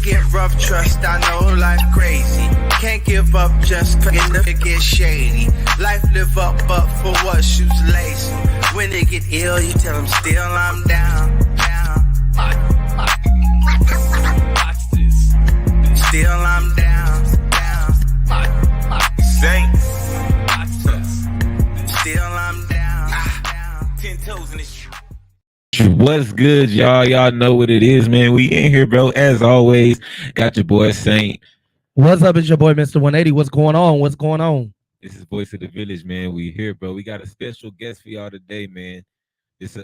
get rough, trust, I know life crazy. Can't give up just cause it get shady. Life live up, but for what, shoes lazy. When they get ill, you tell them still I'm down. Watch this. Still I'm down. Saints. Watch this. Still I'm down. 10 toes in this. What's good, y'all? Y'all know what it is, man. We in here, bro. As always, got your boy Saint. What's up? It's your boy, Mr. 180. What's going on? What's going on? This is Voice of the Village, man. We here, bro. We got a special guest for y'all today, man. This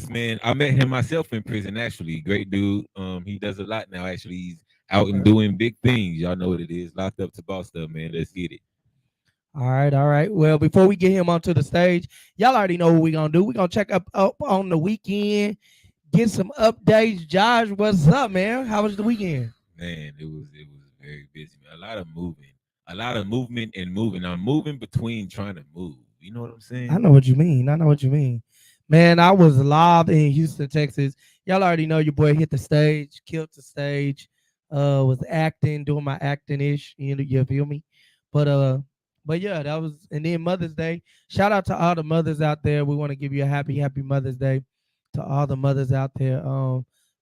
man, I met him myself in prison, actually. Great dude. He does a lot now, actually. He's out and doing big things. Y'all know what it is. Locked up to boss stuff, man. Let's get it. All right. Well, before we get him onto the stage, y'all already know what we're going to do. We're going to check up on the weekend, get some updates. Josh, what's up, man? How was the weekend? Man, it was very busy, man. A lot of movement and moving. I'm moving between trying to move. You know what I'm saying? I know what you mean. Man, I was live in Houston, Texas. Y'all already know your boy hit the stage, killed the stage, was acting, doing my acting-ish, you feel me? But yeah, that was, and then Mother's Day. Shout out to all the mothers out there. We want to give you a happy Mother's Day to all the mothers out there.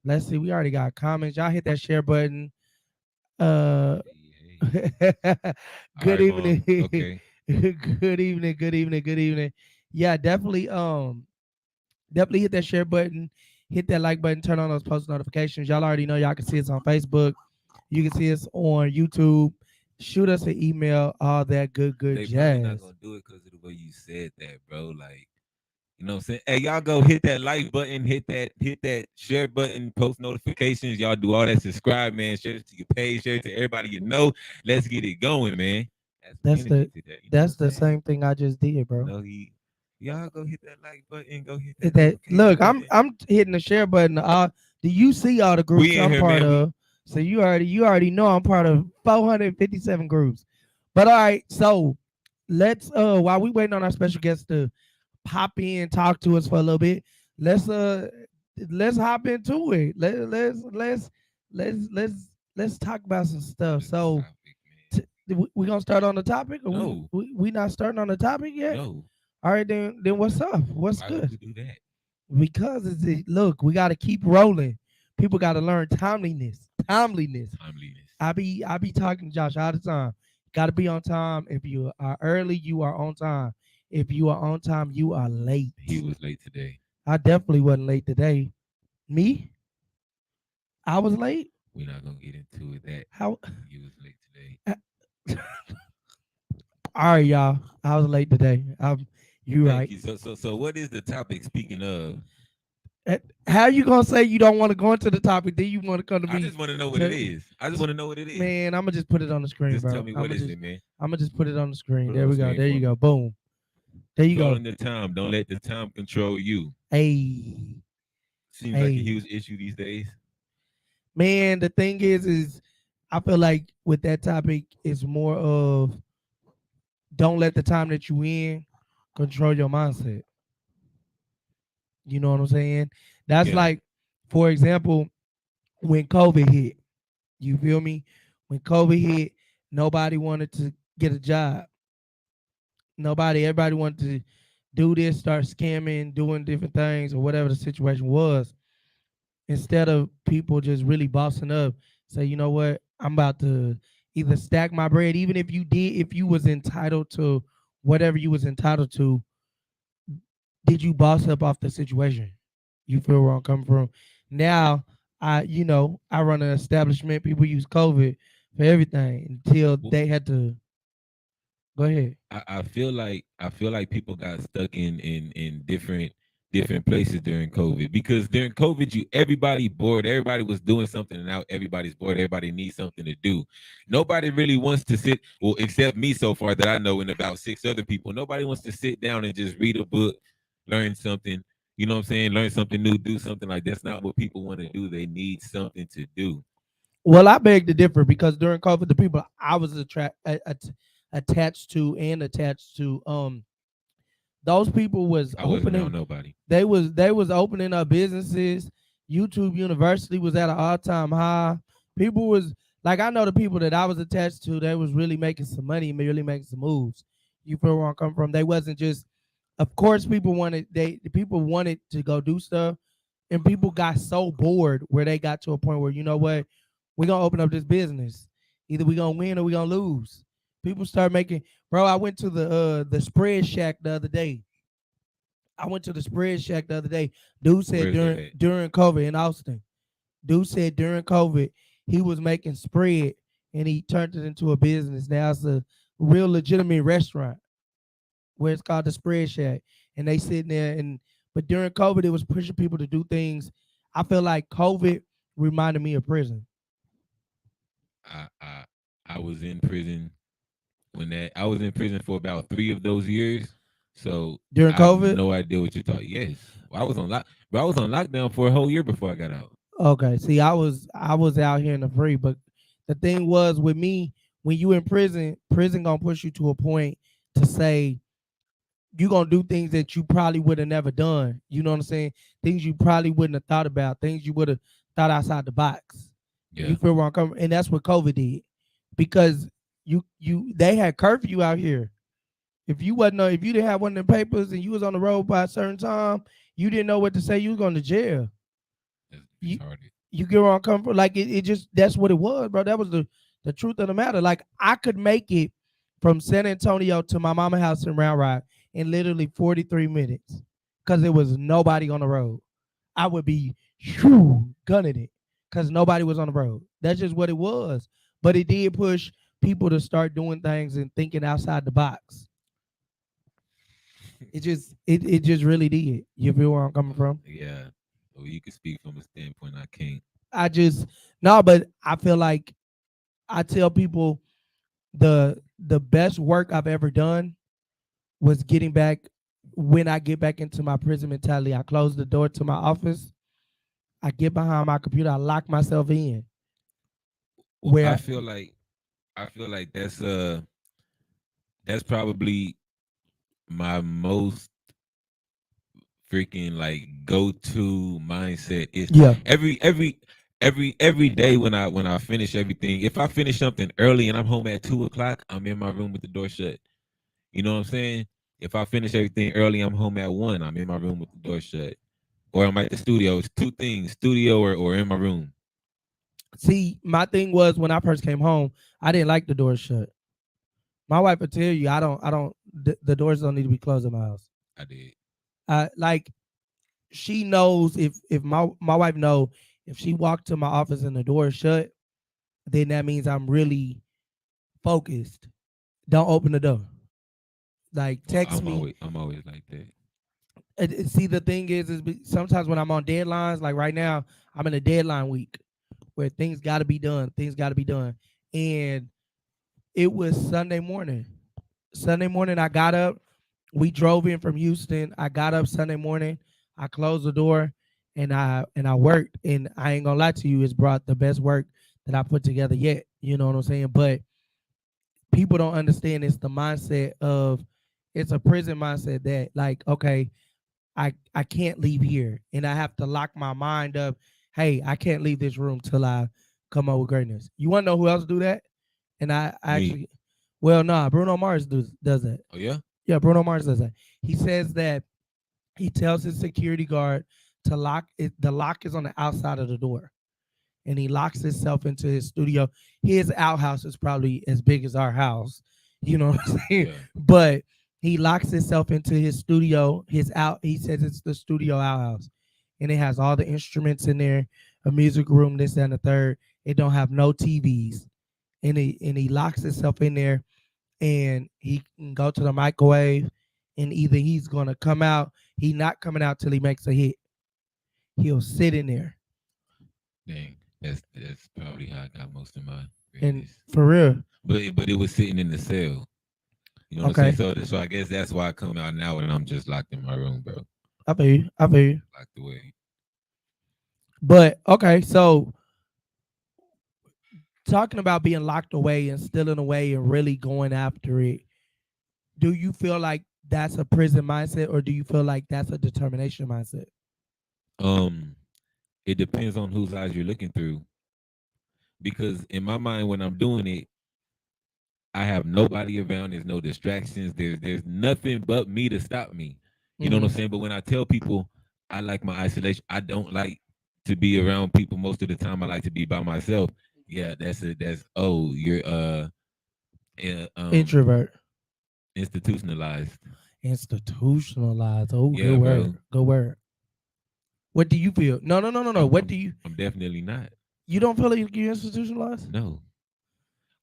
Let's see, we already got comments. Y'all hit that share button. Good Right, evening. okay. Good evening. Yeah, definitely hit that share button, hit that like button, turn on those post notifications. Y'all already know y'all can see us on Facebook. You can see us on YouTube. Shoot us an email, all that good They jazz. probably not gonna do it because of the way you said that, bro. Like, you know what I'm saying? Hey, y'all go hit that like button, hit that share button, post notifications. Y'all do all that, subscribe, man. Share it to your page, share it to everybody you know. Let's get it going, man. That's the same thing I just did, bro. Y'all go hit that like button, go hit Hit that. that. Look, I'm hitting the share button. Do you see all the groups We in I'm here, part man. of? So you already know I'm part of 457 groups. But all right, so let's while we waiting on our special guest to pop in, talk to us for a little bit, let's hop into it. Let's talk about some stuff. So we gonna start on the topic? Or No. we not starting on the topic yet? No. All right, then what's up? What's Why good? would we do that? Because look, we got to keep rolling. People got to learn timeliness. I be talking to Josh all the time. Got to be on time. If you are early, you are on time. If you are on time, you are late. He was late today. I definitely wasn't late today. Me? I was late. We're not gonna get into it. That How? he was late today. All right, y'all. I was late today. You right. Thank you. So what is the topic? Speaking of, How you gonna say you don't want to go into the topic? Then you want to come to me? I just want to know what it is. Man, I'm gonna just put it on the screen, Just bro. tell me what is it, man. I'm gonna just put it on the screen. Put it There on we the go. screen There for you me. go. Boom. There you go. Controlling the time. Don't let the time control you. Hey, Seems like a huge issue these days. man. The thing is I feel like with that topic, it's more of don't let the time that you in control your mindset. You know what I'm saying? That's Yeah. like, for example, when COVID hit. You feel me? When COVID hit, nobody wanted to get a job. Everybody wanted to do this, start scamming, doing different things, or whatever the situation was. Instead of people just really bossing up, say, you know what, I'm about to either stack my bread, even if you was entitled to whatever you was entitled to, did you boss up off the situation? You feel where I'm coming from? Now, I run an establishment. People use COVID for everything until they had to. Go ahead. I feel like people got stuck in different places during COVID, because during COVID everybody bored, everybody was doing something, and now everybody's bored, everybody needs something to do. Nobody really wants to sit, well, except me so far that I know, and about 6 other people. Nobody wants to sit down and just read a book, learn something, you know what I'm saying, learn something new, do something. Like, that's not what people want to do. They need something to do. Well, I beg to differ, because during COVID, the people I was attached to, those people was I wasn't opening. around nobody. They was opening up businesses. YouTube University was at an all-time high. People was like, I know the people that I was attached to, they was really making some money, really making some moves. You feel where I'm coming from? They wasn't just, of course, the people wanted to go do stuff, and people got so bored where they got to a point where, you know what, we're gonna open up this business. Either we gonna win or we gonna lose. People start making, bro. I went to the spread shack the other day. I went to the spread shack the other day. Dude said Where's that at? during COVID in Austin. Dude said during COVID he was making spread and he turned it into a business. Now it's a real legitimate restaurant where it's called the Spread Shack, and they sitting there. And but during COVID, it was pushing people to do things. I feel like COVID reminded me of prison I I I was in prison I was in prison for about 3 of those years. So during I have COVID. no idea what you're talking. Yes, I was on but I was on lockdown for a whole year before I got out. Okay, see, I was out here in the free, but the thing was with me, when you in prison, prison gonna push you to a point to say you gonna do things that you probably would have never done. You know what I'm saying? Things you probably wouldn't have thought about, things you would have thought outside the box. Yeah, You feel where I'm coming, and that's what COVID did, because they had curfew out here. If you didn't have one of the papers and you was on the road by a certain time, you didn't know what to say. You was going to jail. that's You retarded. you get where I'm coming from? Like it just that's what it was, bro. That was the truth of the matter. Like I could make it from San Antonio to my mama house in Round Rock in literally 43 minutes because there was nobody on the road. I would be gunning it because nobody was on the road. That's just what it was. But it did push people to start doing things and thinking outside the box. It just really did. You feel where I'm coming from? Yeah. Well, you can speak from a standpoint. I can't. I just no, but I feel like I tell people the best work I've ever done was getting back when I get back into my prison mentality. I close the door to my office. I get behind my computer. I lock myself in. Well, I Where feel like that's probably my most freaking like go to mindset is yeah, every day when I finish everything. If I finish something early and I'm home at 2 o'clock, I'm in my room with the door shut. You know what I'm saying? If I finish everything early, I'm home at 1. I'm in my room with the door shut. Or I'm at the studio. It's two things: studio or in my room. see, my thing was when I first came home, I didn't like the doors shut. My wife would tell you, the doors don't need to be closed in my house. I did. Like she knows if my wife know if she walked to my office and the door is shut, then that means I'm really focused. Don't open the door. Like Well, text me. I'm always like that. See, the thing is sometimes when I'm on deadlines, like right now, I'm in a deadline week where things got to be done. Things got to be done, and it was Sunday morning. Sunday morning, I got up. We drove in from Houston. I got up Sunday morning. I closed the door, and I worked. And I ain't gonna lie to you, it's brought the best work that I put together yet. You know what I'm saying? But people don't understand it's the mindset of it's a prison mindset that like okay, I can't leave here, and I have to lock my mind up. Hey, I can't leave this room till I come up with greatness. You want to know who else do that? And I Me. actually, well, nah, Bruno Mars does that. Oh yeah. Yeah, Bruno Mars does that. He says that he tells his security guard to lock it. The lock is on the outside of the door, and he locks himself into his studio. His outhouse is probably as big as our house. You know what I'm saying? Yeah. But he locks himself into his studio. He says it's the studio outhouse, and it has all the instruments in there, a music room, this and the third. It don't have no TVs, and he locks himself in there, and he can go to the microwave, and either he's gonna come out. He not coming out till he makes a hit. He'll sit in there, Dang. That's probably how I got most of my and greatest. for real, But it was sitting in the cell. You know what I'm okay. saying? So I guess that's why I come out now and I'm just locked in my room, bro. I feel you. I feel you. Locked away. But okay, so talking about being locked away and stealing away and really going after it, do you feel like that's a prison mindset or do you feel like that's a determination mindset? Um, it depends on whose eyes you're looking through. Because in my mind, when I'm doing it, I have nobody around. There's no distractions. There's nothing but me to stop me. You know what I'm saying? But when I tell people I like my isolation, I don't like to be around people most of the time. I like to be by myself. Yeah, that's oh, you're Introvert. institutionalized. Institutionalized. Oh, Yeah, good bro. word. Good word. What do you feel? No. What do you? I'm definitely not. You don't feel like you're institutionalized? No.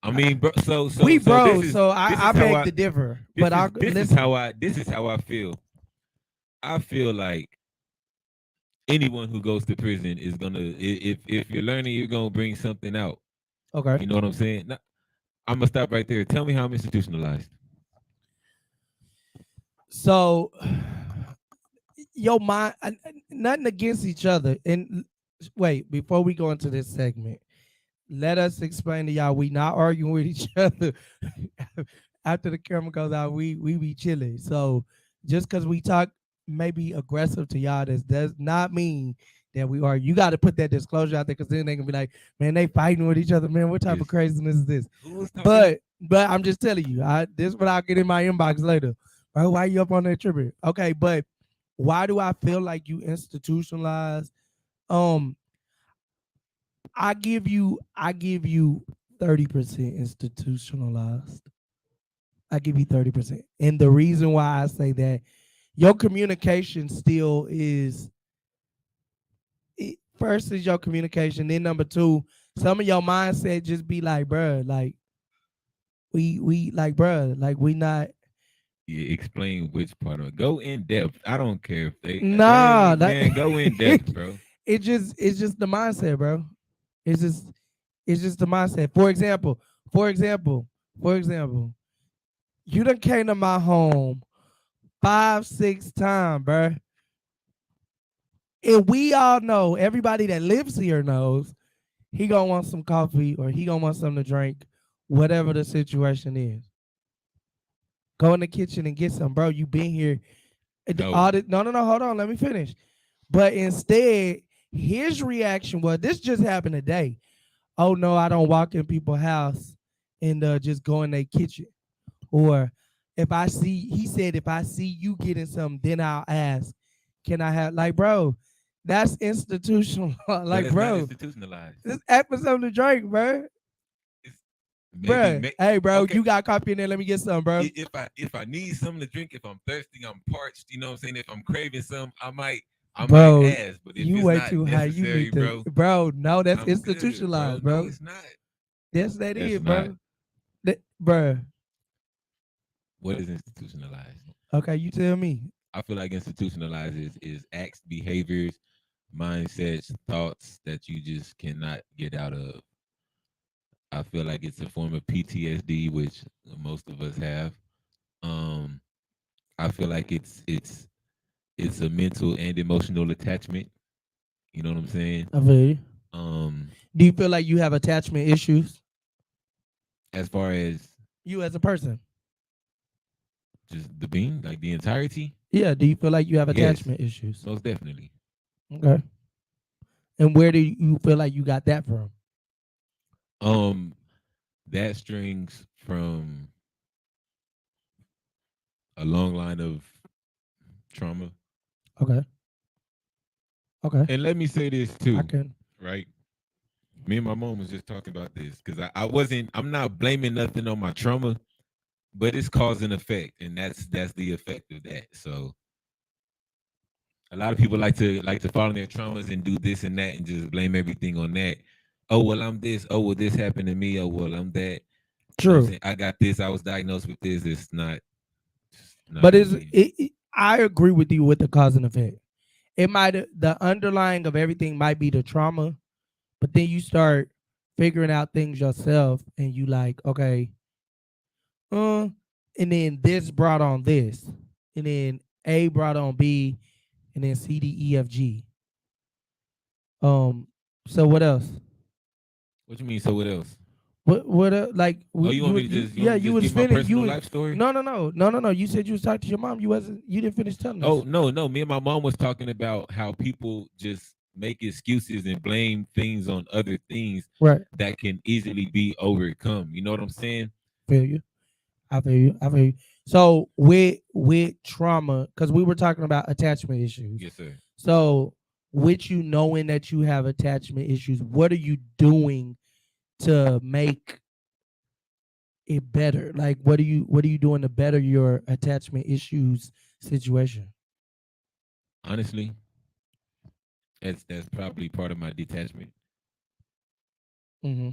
I mean, bro, We so bros, so this I is how beg I to differ. But I this is listen. how I feel. I feel like anyone who goes to prison is gonna, if you're learning, you're gonna bring something out. Okay. You know what I'm saying? Now, I'm gonna stop right there. Tell me how I'm institutionalized. So your mind, nothing against each other. And wait, before we go into this segment, let us explain to y'all we not arguing with each other. After the camera goes out, we be chilling. So just because we talk maybe aggressive to y'all, this does not mean that we are. You got to put that disclosure out there because then they can be like, man, they fighting with each other. Man, what type of Yes. craziness is this? Who was talking? But I'm just telling you, this what I'll get in my inbox later. Bro, why you up on that tribute? Okay, but why do I feel like you institutionalized? Um, I give you 30% institutionalized. I give you 30%. And the reason why I say that, your communication still is first is your communication. Then number two, some of your mindset just be like, bruh, like we like bruh, like we not Yeah, explain which part of it. Go in depth. I don't care if nah that, man, go in depth, bro. it's just the mindset, bro. It's just it's just the mindset. For example, for example, you done came to my home 5, 6 times, bruh. And we all know, everybody that lives here knows, he gonna want some coffee or he gonna want something to drink, whatever the situation is. Go in the kitchen and get some, bro. You been here. No. No, hold on, let me finish. But instead, his reaction was, this just happened today. Oh no, I don't walk in people's house and just go in their kitchen. Or if I see, he said, if I see you getting something, then I'll ask, can I have, like, bro, that's institutional. But Like, it's not bro, institutionalized. just ask for something to drink, bro. It's Bro, hey, bro, okay. you got coffee in there. Let me get some, bro. If I need something to drink, if I'm thirsty, I'm parched, you know what I'm saying? If I'm craving something, I might Bro, ask. But if you it's way not too high. You necessary, need to, bro, bro. No, that's I'm good, institutionalized, bro. bro. No, it's not. Yes, that That's is, not. bro. Bro. What is institutionalized? Okay, you tell me. I feel like institutionalized is acts, behaviors, mindsets, thoughts that you just cannot get out of. I feel like it's a form of PTSD, which most of us have. Um, I feel like it's a mental and emotional attachment. You know what I'm saying? I feel you. Um, Do you feel like you have attachment issues? as far as You as a person? just the being, like the entirety, Yeah. Do you feel like you have yes, attachment issues? most definitely. Okay. And where do you feel like you got that from? Um, that strings from a long line of trauma. Okay. Okay. And let me say this I too, can. right? Me and my mom was just talking about this because I'm not blaming nothing on my trauma, but it's cause and effect, and that's the effect of that. So a lot of people like to fall in their traumas and do this and that and just blame everything on that. Oh well, I'm this. Oh well, this happened to me. Oh well, I'm that. You know what I'm True. saying? I got this. I was diagnosed with this. It's not But really. I agree with you with the cause and effect. It might, the underlying of everything might be the trauma, but then you start figuring out things yourself and you like, okay, and then this brought on this, and then A brought on B, and then C D E F G. So what else? What you mean? So what else? What like Oh, you want me to just you want yeah, me to you just was give my finished. You personal was life story? no. You said you was talking to your mom. You didn't finish telling us. Oh no. Me and my mom was talking about how people just make excuses and blame things on other things Right. that can easily be overcome. You know what I'm saying? Feel you. I feel you. I feel you. So with trauma, because we were talking about attachment issues. Yes, sir. So with you knowing that you have attachment issues, what are you doing to make it better? Like what are you doing to better your attachment issues situation? Honestly, that's probably part of my detachment. Mm-hmm.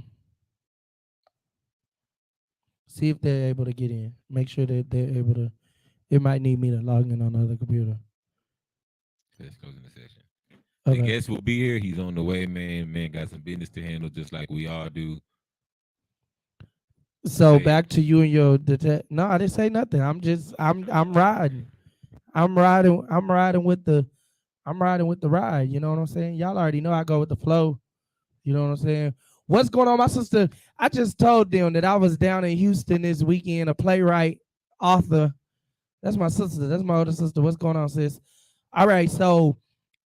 See if they're able to get in. Make sure that they're able to. It might need me to log in on another computer. Let's close in the session. The Okay. guest will be here. He's on the way, man. Man got some business to handle, just like we all do. So Say back to you and your no, I didn't say nothing. I'm riding. I'm riding with the ride. You know what I'm saying? Y'all already know I go with the flow. You know what I'm saying? What's going on, my sister? I just told them that I was down in Houston this weekend. A playwright, author. That's my sister. That's my older sister. What's going on, sis? All right. So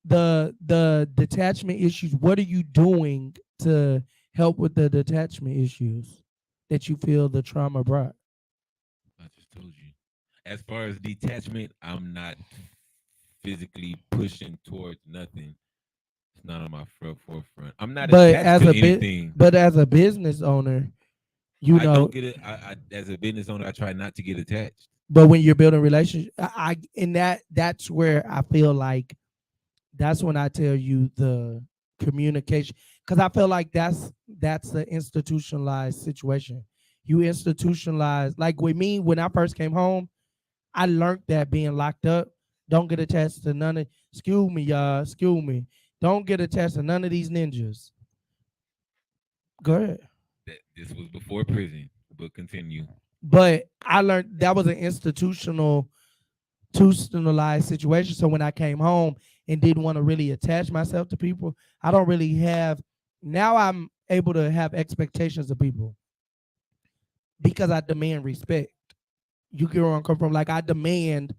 the detachment issues. What are you doing to help with the detachment issues that you feel the trauma brought? I just told you. As far as detachment, I'm not physically pushing towards nothing. It's not on my forefront. I'm not But attached as to a bit, anything. but as a business owner, you I know, don't get it. As a business owner, I try not to get attached. but when you're building relationships, I and that's where I feel like that's when I tell you the communication, because I feel like that's the institutionalized situation. You institutionalize, like with me when I first came home, I learned that being locked up, don't get attached to none of. Excuse me, y'all. Excuse me. Don't get attached to none of these ninjas. Go ahead. That this was before prison, but continue. But I learned that was an institutionalized situation. So when I came home and didn't want to really attach myself to people, I don't really have. Now I'm able to have expectations of people because I demand respect. You get where I'm coming from. Like I demand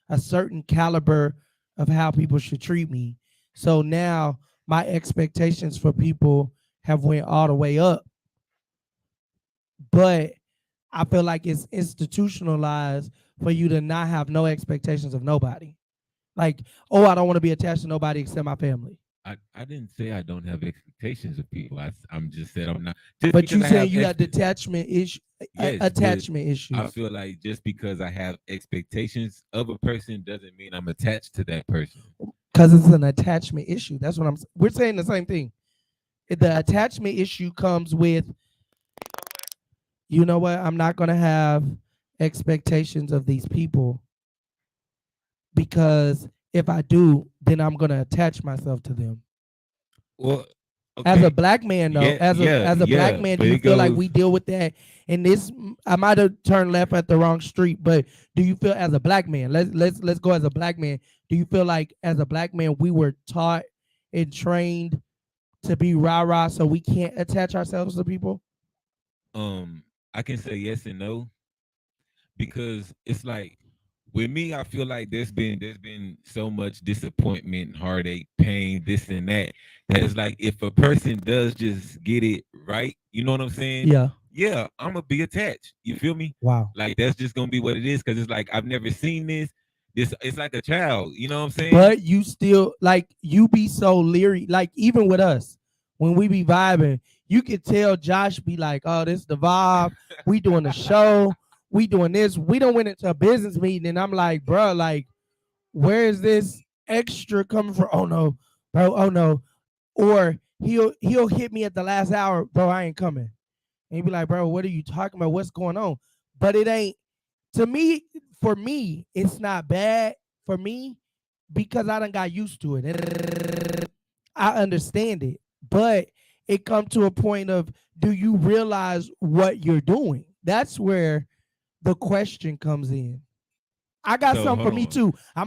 a certain caliber of how people should treat me. So now my expectations for people have went all the way up. But I feel like it's institutionalized for you to not have no expectations of nobody. Like, oh, I don't want to be attached to nobody except my family. I didn't say I don't have expectations of people. I'm just said I'm not just But because you I saying have you got detachment issue, yes, but attachment I issues, feel like just because I have expectations of a person doesn't mean I'm attached to that person. because it's an attachment issue. That's what We're saying the same thing. The attachment issue comes with, you know what? I'm not gonna have expectations of these people because if I do, then I'm gonna attach myself to them. Well, As a okay, black man, though, yeah, yeah, as a black yeah, man, but do you it feel like goes. we deal with that? And this, I might have turned left at the wrong street, but do you feel as a black man? Let's go as a black man. Do you feel like as a black man we were taught and trained to be rah rah, so we can't attach ourselves to people? Um, I can say yes and no because it's like with me, I feel like there's been so much disappointment, heartache, pain, this and that. That is like if a person does just get it right, you know what I'm saying? Yeah. Yeah, I'm gonna be attached. You feel me? Wow. Like that's just gonna be what it is because it's like I've never seen this. This it's like a child. You know what I'm saying? But you still like you be so leery, like even with us when we be vibing, you could tell Josh be like, "Oh, this the vibe. We doing a show. We doing this. We don't went into a business meeting, and I'm like, bro, like, where is this extra coming from? Oh no, bro. Oh no." Or he'll hit me at the last hour, bro. I ain't coming. And he be like, bro, what are you talking about? What's going on? But it ain't to me. For me, it's not bad for me because I done got used to it. I understand it. But it come to a point of, do you realize what you're doing? That's where the question comes in. I got So something hold for me on.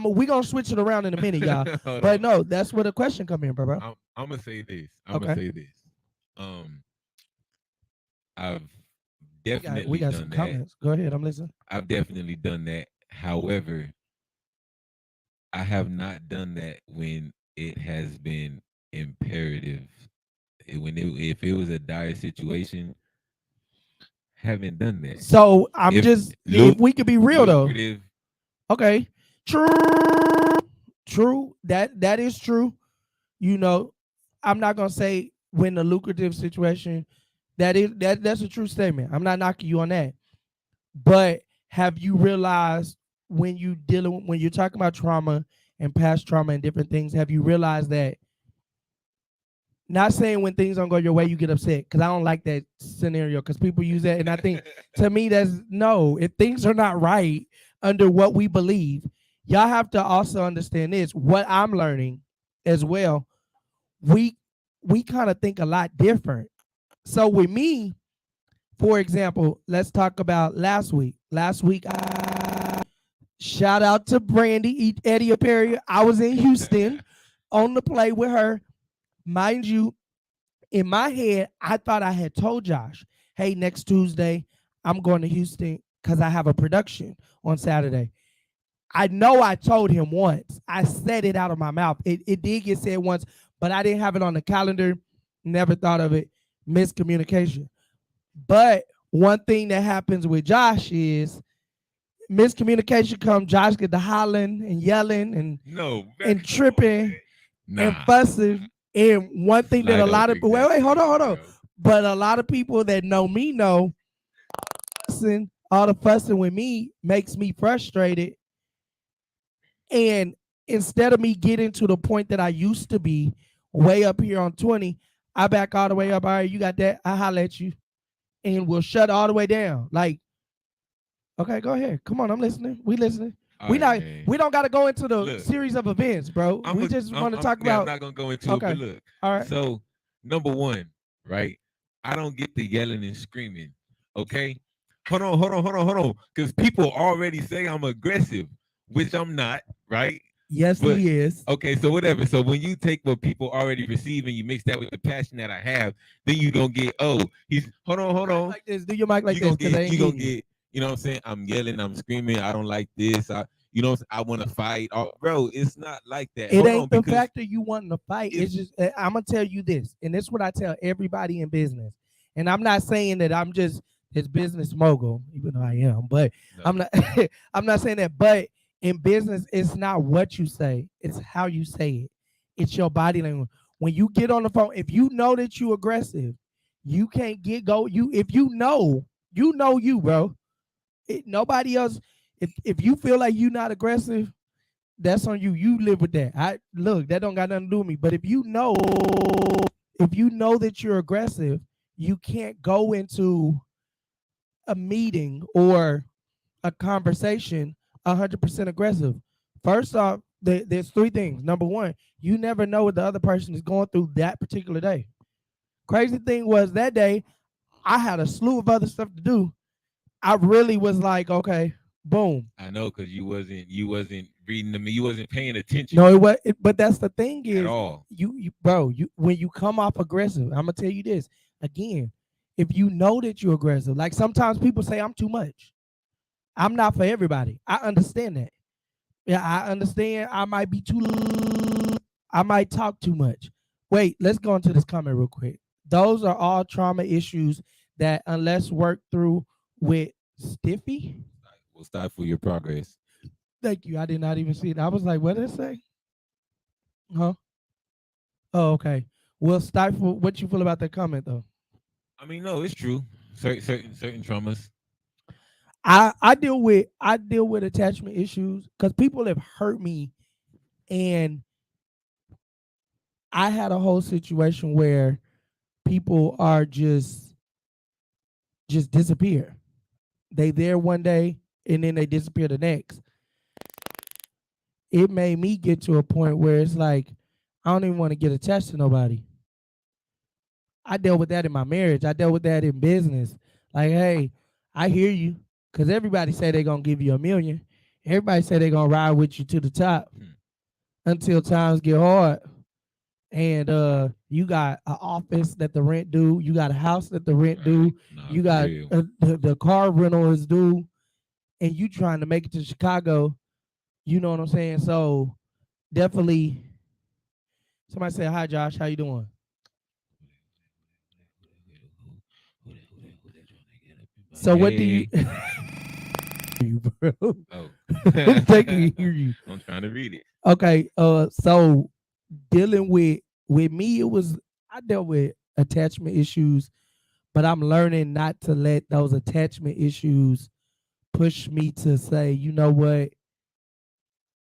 too. We gonna switch it around in a minute, y'all. Hold But on. no, that's where the question come in, bro. I'm gonna say this. I'm gonna Okay. say this. Um, I've We definitely got some done that. comments. Go ahead, I'm listening. I've definitely done that. However, I have not done that when it has been if it was a dire situation, haven't done that. So I'm If just if look we could be real though. lucrative, Okay. True. True. That is true. You know, I'm not gonna say when the lucrative situation, that's a true statement. I'm not knocking you on that. But have you realized when you're talking about trauma and past trauma and different things, have you realized that, not saying when things don't go your way you get upset, because I don't like that scenario, because people use that, and I think to me that's no. If things are not right under what we believe, y'all have to also understand this. What I'm learning as well, we kind of think a lot different. So with me, for example, let's talk about last week. Last week, shout out to Brandy Eddie Perry. I was in Houston on the play with her. Mind you, in my head, I thought I had told Josh, hey, next Tuesday, I'm going to Houston because I have a production on Saturday. I know I told him once. I said it out of my mouth. It did get said once, but I didn't have it on the calendar. Never thought of it. Miscommunication. But one thing that happens with Josh is miscommunication comes. Josh get to hollering and yelling and tripping and fussing. And one thing that a lot of wait, hold on. But a lot of people that know me know all the fussing with me makes me frustrated. And instead of me getting to the point that I used to be, way up here on 20, I back all the way up. All right, you got that? I holler at you. And we'll shut all the way down. Like, okay, go ahead. Come on, I'm listening. We listening. We don't gotta go into the series of events, bro. We just want to talk about. I'm not gonna go into it, but look. All right. So, number one, right? I don't get the yelling and screaming. Okay. Hold on. Because people already say I'm aggressive, which I'm not, right? Yes, But, he is. Okay, so whatever. So when you take what people already receive and you mix that with the passion that I have, then you gonna get, he's hold on. Like this. Do your mic like You this. gonna get, you know what I'm saying? I'm yelling, I'm screaming, I don't like this. I want to fight. Bro, it's not like that. It ain't the fact that you wanting to fight. It's just, I'm gonna tell you this, and this is what I tell everybody in business. And I'm not saying that I'm just this business mogul, even though I am, but no. I'm not. I'm not saying that. But in business, it's not what you say; it's how you say it. It's your body language. When you get on the phone, if you know that you aggressive, you can't go. If you know, you, bro. Nobody else. If you feel like you're not aggressive, that's on you. You live with that. That don't got nothing to do with me. But if you know that you're aggressive, you can't go into a meeting or a conversation 100% aggressive. First off, there's three things. Number one, you never know what the other person is going through that particular day. Crazy thing was that day, I had a slew of other stuff to do. I really was like, okay, boom. I know, because you wasn't reading them, you wasn't paying attention. No, it was. But that's the thing is, at all. You when you come off aggressive, I'm gonna tell you this again. If you know that you're aggressive, like sometimes people say I'm too much. I'm not for everybody. I understand that. Yeah, I understand. I might be too. I might talk too much. Wait, let's go into this comment real quick. Those are all trauma issues that, unless worked through with Stiffy, will stifle your progress. Thank you. I did not even see it. I was like, what did it say? Huh? Oh, okay. Will stifle. What you feel about that comment though? I mean, no, it's true. Certain traumas. I deal with attachment issues because people have hurt me, and I had a whole situation where people are just disappear. They there one day and then they disappear the next. It made me get to a point where it's like, I don't even want to get attached to nobody. I dealt with that in my marriage. I dealt with that in business. Like, hey, I hear you, because everybody say they're going to give you $1 million. Everybody say they're going to ride with you to the top until times get hard. And you got an office that the rent due. You got a house that the rent due. You got the car rental is due. And you trying to make it to Chicago. You know what I'm saying? So definitely, somebody say, hi, Josh. How you doing? So what do you Hey. you, bro? Oh. I'm taking to hear you. I'm trying to read it. Okay, so dealing with me, it was I dealt with attachment issues, but I'm learning not to let those attachment issues push me to say, you know what,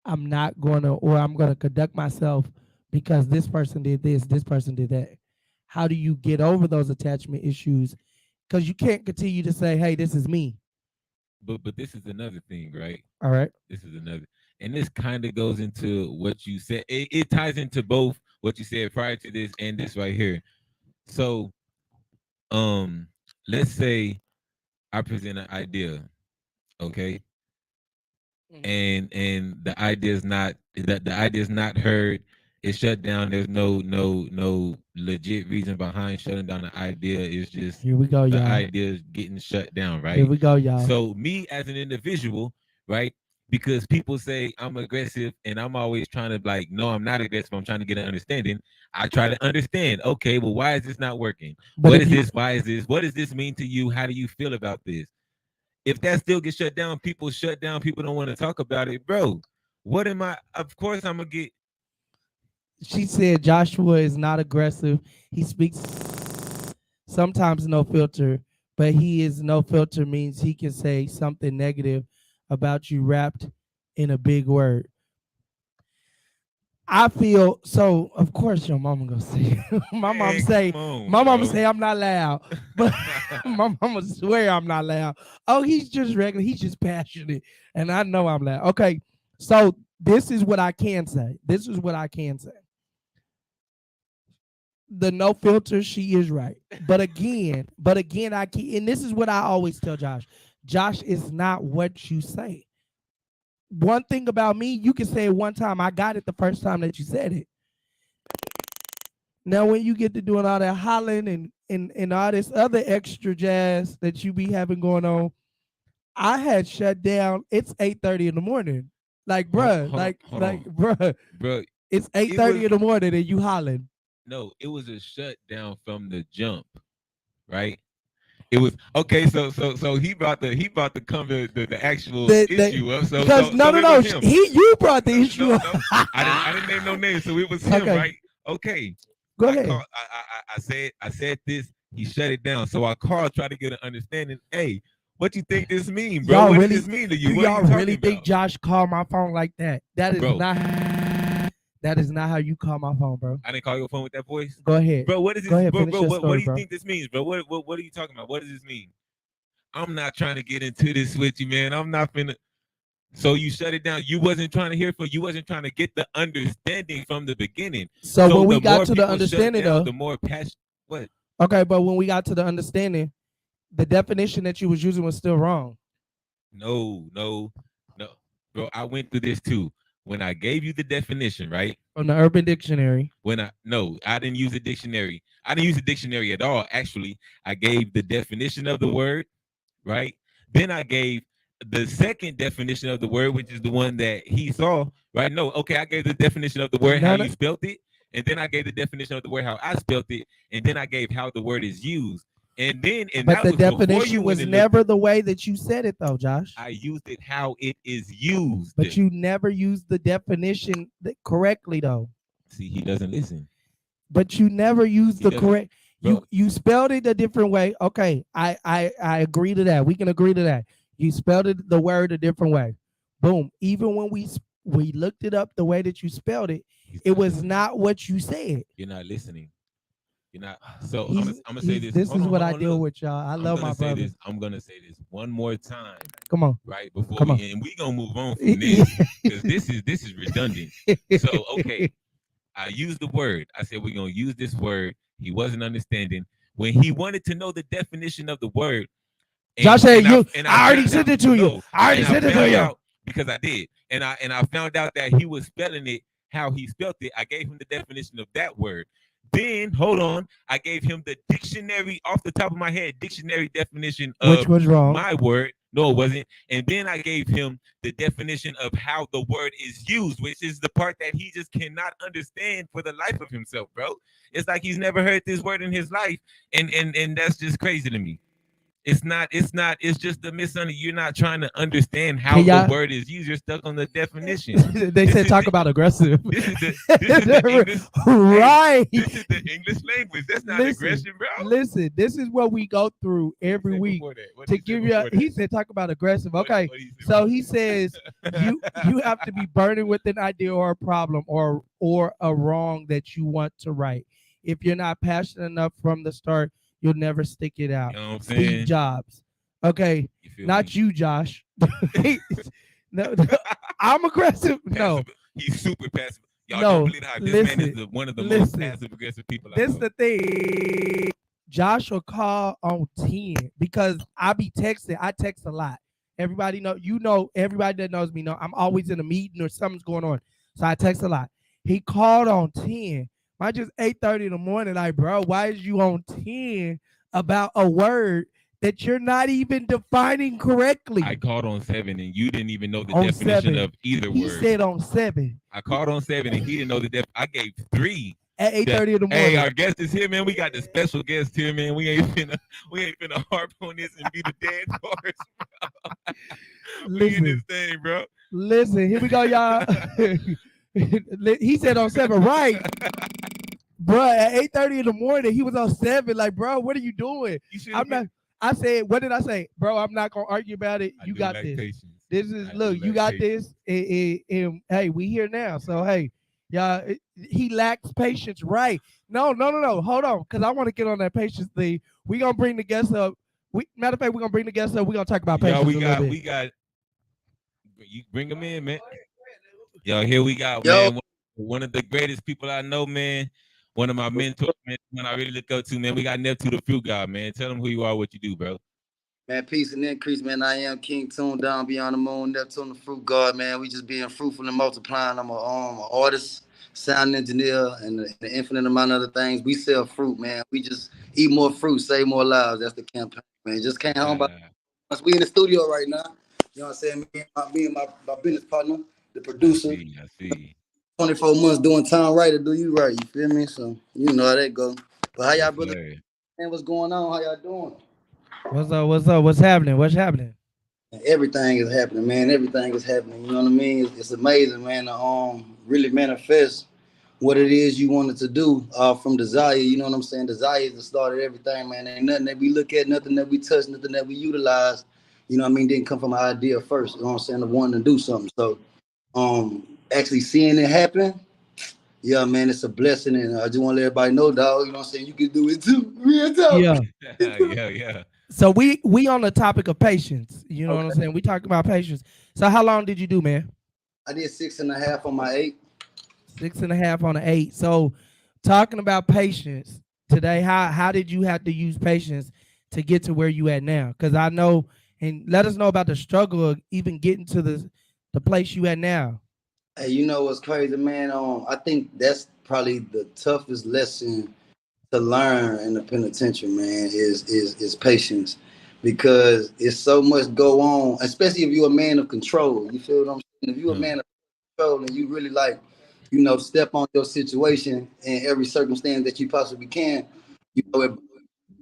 I'm not gonna, or I'm gonna conduct myself because this person did this person did that. How do you get over those attachment issues? Because you can't continue to say, hey, this is me. But this is another thing, right? All right. This is another, and this kind of goes into what you said. It ties into both what you said prior to this and this right here. So, um, let's say I present an idea, okay, and the idea is not that the idea is not heard. It's shut down. There's no legit reason behind shutting down the idea. It's just Here we go, the y'all. idea is getting shut down, Here right? we go, y'all. So me as an individual, right? Because people say I'm aggressive and I'm always trying to like, no, I'm not aggressive. I'm trying to get an understanding. I try to understand. Okay, well, why is this not working? But What if is you this? Why is this? What does this mean to you? How do you feel about this? If that still gets shut down, people shut down. People don't want to talk about it, bro. What am I? Of course, I'm gonna get. she said Joshua is not aggressive. He speaks sometimes no filter, but he is no filter means he can say something negative about you wrapped in a big word. I feel so. Of course, your mama gonna say. My mom Man, say. come on, My mama bro. say I'm not loud, but my mama swear I'm not loud. Oh, he's just regular. He's just passionate, and I know I'm loud. Okay, so this is what I can say. This is what I can say. The no filter, she is right. But again, I keep, and this is what I always tell Josh. Josh is not what you say. One thing about me, you can say it one time. I got it the first time that you said it. Now, when you get to doing all that hollering and all this other extra jazz that you be having going on, I had shut down. It's 8:30 in the morning. Like, bruh, Hold on, bruh, bro. it's eight It thirty was in the morning and you hollering. no. It was a shutdown from the jump, right? It was okay. So he brought the come the actual The issue up. So because so no so no it no was him. you brought the No issue no up. no. I didn't name no names. So it was him, Okay, right? Okay. go I ahead. called. I said this. He shut it down. So I called, try to get an understanding. Hey, what you think this mean, bro? Y'all What does really this mean to do you? What are y'all you really talking think about, Josh called my phone like that? bro? That is not how you call my phone, bro. I didn't call your phone with that voice, Go ahead. bro. What is Go this, ahead, bro? finish Bro, your what story, do you bro. think this means, bro? What are you talking about? What does this mean? I'm not trying to get into this with you, man. I'm not finna. So you shut it down. You wasn't trying to hear from. You wasn't trying to get the understanding from the beginning. So So when we the got more to the people shut understanding down, though, the more passion. What? okay, but when we got to the understanding, the definition that you was using was still wrong. No, bro. I went through this too. When I gave you the definition, right? From the Urban Dictionary. When I didn't use a dictionary. I didn't use a dictionary at all. Actually, I gave the definition of the word, right? Then I gave the second definition of the word, which is the one that he saw, right? No, okay, I gave the definition of the word, how No, no, you spelt it, and then I gave the definition of the word, how I spelt it, and then I gave how the word is used. And but that the was before you definition went was and looked never at the way that you said it though, Josh. I used it how it is used. But you never used the definition correctly though. See, he doesn't listen. But you never used He the doesn't, correct. bro. You spelled it a different way. Okay, I agree to that. We can agree to that. You spelled it the word a different way. Boom. Even when we looked it up the way that you spelled it, He's it not was listening. not what you said. You're not listening. You're not. So I'm gonna say He's this. this Hold is on, what hold I on. deal Look, with, y'all. I I'm love gonna my say brother. this. I'm gonna say this one more time, Come on. right? Before Come on. we and we gonna move on from this because this is redundant. So okay, I used the word. I said we're gonna use this word. He wasn't understanding when he wanted to know the definition of the word. Josh And said and I you and I I already found sent out it to you. no, I already and I sent it to found you. out because I did, and I found out that he was spelling it how he spelled it. I gave him the definition of that word. Then hold on, I gave him the dictionary off the top of my head, dictionary definition Which of was wrong. my word. No, it wasn't. And then I gave him the definition of how the word is used, which is the part that he just cannot understand for the life of himself, bro. It's like he's never heard this word in his life, and that's just crazy to me. It's not. It's just the misunderstanding. You're not trying to understand how Can the y'all? word is used. You're stuck on the definition. They This said is talk the about aggressive. this is the English. Right. Hey, this is the English language. That's not Listen, aggression, bro. listen. This is what we go through What did every he say week before that? What to did he say give you. before He that? said talk about aggressive. Okay, What did he say so before he says that? you have to be burdened with an idea or a problem or a wrong that you want to right. If you're not passionate enough from the start, you'll never stick it out. You know what I'm Steve saying? Jobs. Okay, You feel not me? you, Josh. No, I'm aggressive. No, Passive. He's super passive. Y'all don't no. believe how this man is Listen, one of the most listen. passive aggressive people I This know. the thing. Josh will call on 10 because I be texting. I text a lot. Everybody know, everybody that knows me know I'm always in a meeting or something's going on. So I text a lot. He called on 10. Mine just 8:30 in the morning. Like, bro, why is you on 10 about a word that you're not even defining correctly? I called on 7 and you didn't even know the On definition 7. of either He word. said on 7 I called on 7 and he didn't know the I gave 3. at 8:30 in the Hey, morning. our guest is here, man. We got the special guest here, man. We ain't finna harp on this and be the dead horse. We in Listen, this thing, bro. listen. Here we go, y'all. He said on 7, right? Bro, at 8:30 in the morning, he was on 7. Like, bro, what are you doing? You should I'm not. I said, what did I say, bro? I'm not gonna argue about it. I You do got like this. patience. This is I look. do You like got patience. this. And hey, we here now. So hey, y'all. He lacks patience, right? No. Hold on, because I want to get on that patience thing. We gonna bring the guests up. Matter of fact, we're gonna bring the guests up. We're gonna talk about patience Y'all, a little bit. you bring them in, man. Y'all, here we got, Yo, man, one of the greatest people I know, man. One of my mentors, man, one I really look up to, man. We got NeptuneTheFruitGod, man. Tell them who you are, what you do, bro. man, peace and increase, man. I am King Tune down beyond the moon, Neptune the fruit god, man. We just being fruitful and multiplying. I'm an artist, sound engineer, and an infinite amount of other things. We sell fruit, man. We just eat more fruit, save more lives. That's the campaign, man. Just came home by we in the studio right now. You know what I'm saying? Me and my business partner, the producer, I see. 24 months doing time right to do you right. You feel me? So you know how that go. But how y'all brother? Man, what's going on? How y'all doing? What's up? What's up? What's happening? What's happening? Everything is happening, man. Everything is happening. You know what I mean? It's amazing, man. To really manifest what it is you wanted to do from desire. You know what I'm saying? Desire is the start of everything, man. Ain't nothing that we look at, nothing that we touch, nothing that we utilize. You know what I mean? Didn't come from an idea first. You know what I'm saying? Of wanting to do something. So, actually seeing it happen, yeah, man, it's a blessing, and I just want to let everybody know, dog. You know what I'm saying? You can do it too. Real talk. Yeah. Yeah. So we on the topic of patience. You know what I'm Okay. saying? We talking about patience. So how long did you do, man? I did 6.5 on my 8. 6.5 on the 8. So talking about patience today, how did you have to use patience to get to where you at now? Because I know, and let us know about the struggle of even getting to the place you at now. Hey, you know what's crazy, man? I think that's probably the toughest lesson to learn in the penitentiary, man, is patience, because it's so much go on, especially if you're a man of control. You feel what I'm saying? If you're a man of control and you really like, step on your situation in every circumstance that you possibly can, it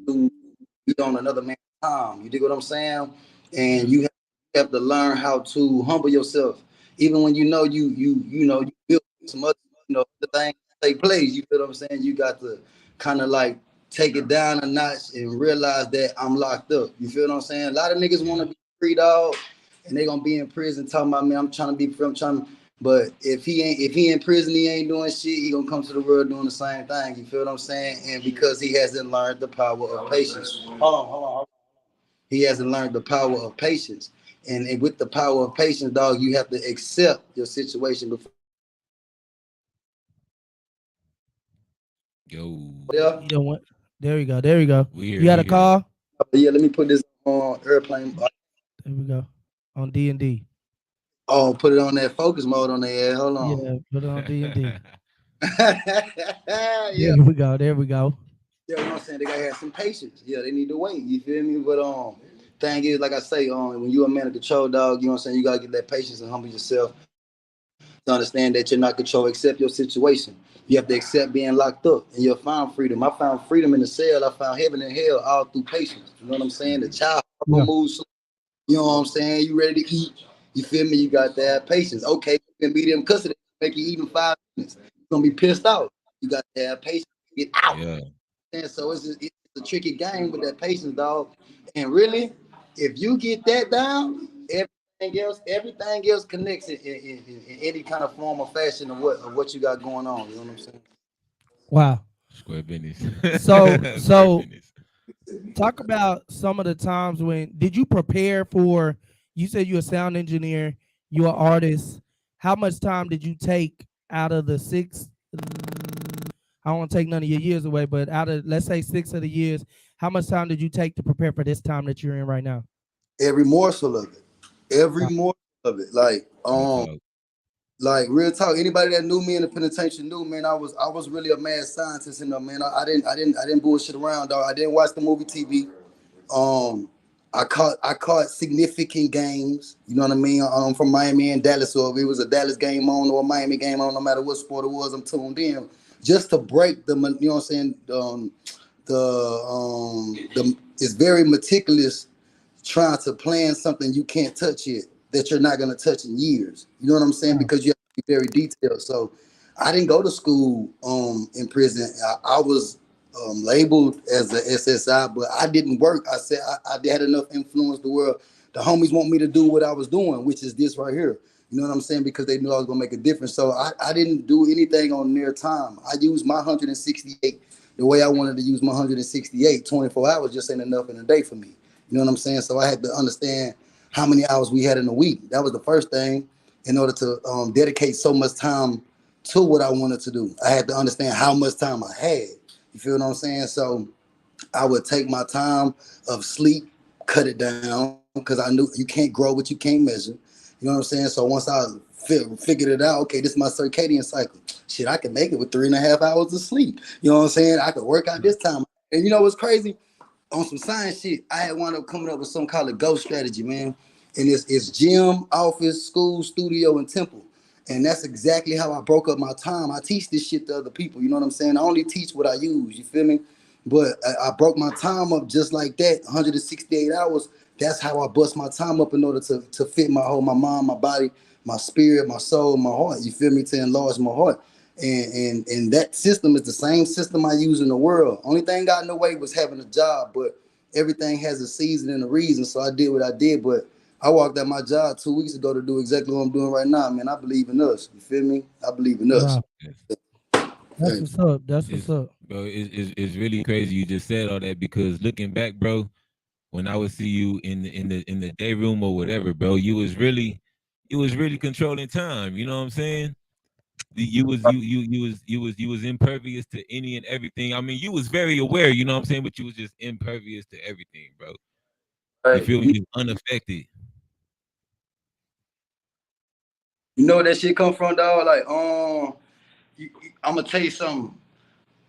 be on another man's time. You dig what I'm saying? And you have to learn how to humble yourself, even when you build some other other things take place. You feel what I'm saying? You got to kind of like take it down a notch and realize that I'm locked up. You feel what I'm saying? A lot of niggas want to be free, dog, and they gonna be in prison talking about me. I'm trying to be free. I'm trying. But if he in prison, he ain't doing shit. He gonna come to the world doing the same thing. You feel what I'm saying? And because he hasn't learned the power of patience. Hold on. He hasn't learned the power of patience. And with the power of patience, dog, you have to accept your situation before. Yo. Yeah. You know what? There we go. There we go. Weird. You had a call? Yeah, let me put this on airplane. There we go. On D&D. Oh, put it on that focus mode on the air. Hold on. Yeah, put it on D&D. Yeah. There we go. There we go. Yeah, you know what I'm saying? They gotta have some patience. Yeah, they need to wait. You feel me? But thing is, like I say, when you're a man of control, dog, you know what I'm saying? You gotta get that patience and humble yourself to understand that you're not control. Accept your situation. You have to accept being locked up, and you'll find freedom. I found freedom in the cell. I found heaven and hell all through patience. You know what I'm saying? The child Yeah. moves. You know what I'm saying? You ready to eat? You feel me? You got to have patience. Okay, you can be them custody, make you even 5 minutes. You're gonna be pissed off. You got to have patience to get out. Yeah. And so it's a tricky game with that patience, dog. And really, if you get that down, everything else connects in any kind of form or fashion of what you got going on. You know what I'm saying? Wow. Square business. So Square so business. talk about some of the times when did you prepare for, you said you're a sound engineer, you're an artist. How much time did you take out of the six? I don't want to take none of your years away, but out of, let's say, 6 of the years, how much time did you take to prepare for this time that you're in right now? Every morsel of it, every Wow. morsel of it. Real talk. Like real talk. Anybody that knew me in the penitentiary knew, man. I was really a mad scientist in there, man. I didn't bullshit around, dog. I didn't watch the movie TV. Um, I caught significant games. You know what I mean? From Miami and Dallas. So if it was a Dallas game on or a Miami game on, no matter what sport it was, I'm tuned in just to break the. You know what I'm saying? The it's very meticulous trying to plan something you can't touch yet that you're not going to touch in years. You know what I'm saying? Wow. Because you have to be very detailed. So I didn't go to school in prison. I was labeled as a SSI, but I didn't work. I said I had enough influence to where the homies want me to do what I was doing, which is this right here. You know what I'm saying? Because they knew I was going to make a difference. So I didn't do anything on their time. I used my 168 the way I wanted to use my 168. 24 hours just ain't enough in a day for me. You know what I'm saying? So I had to understand how many hours we had in a week. That was the first thing in order to dedicate so much time to what I wanted to do. I had to understand how much time I had. You feel what I'm saying? So I would take my time of sleep, cut it down, because I knew you can't grow what you can't measure. You know what I'm saying? So once I figured it out, okay, this is my circadian cycle. Shit, I can make it with 3.5 hours of sleep. You know what I'm saying? I could work out this time. And you know what's crazy? On some science shit, I had wound up coming up with some kind of ghost strategy, man. And it's gym, office, school, studio, and temple. And that's exactly how I broke up my time. I teach this shit to other people. You know what I'm saying? I only teach what I use. You feel me? But I broke my time up just like that, 168 hours. That's how I bust my time up in order to fit my mind, my body, my spirit, my soul, my heart. You feel me? To enlarge my heart. And that system is the same system I use in the world. Only thing got in the way was having a job, but everything has a season and a reason. So I did what I did, but I walked out my job 2 weeks ago to do exactly what I'm doing right now, man. I believe in us. You feel me? I believe in us. Wow. Yes. That's Thank what's up. That's what's It's up. bro, it's really crazy you just said all that because looking back, bro, when I would see you in the day room or whatever, bro, you was really controlling time. You know what I'm saying? You was impervious to any and everything. I mean, you was very aware, you know what I'm saying, but you was just impervious to everything, bro. You Right. feel me? Unaffected. You know where that shit come from, dog? Like, I'm gonna tell you something.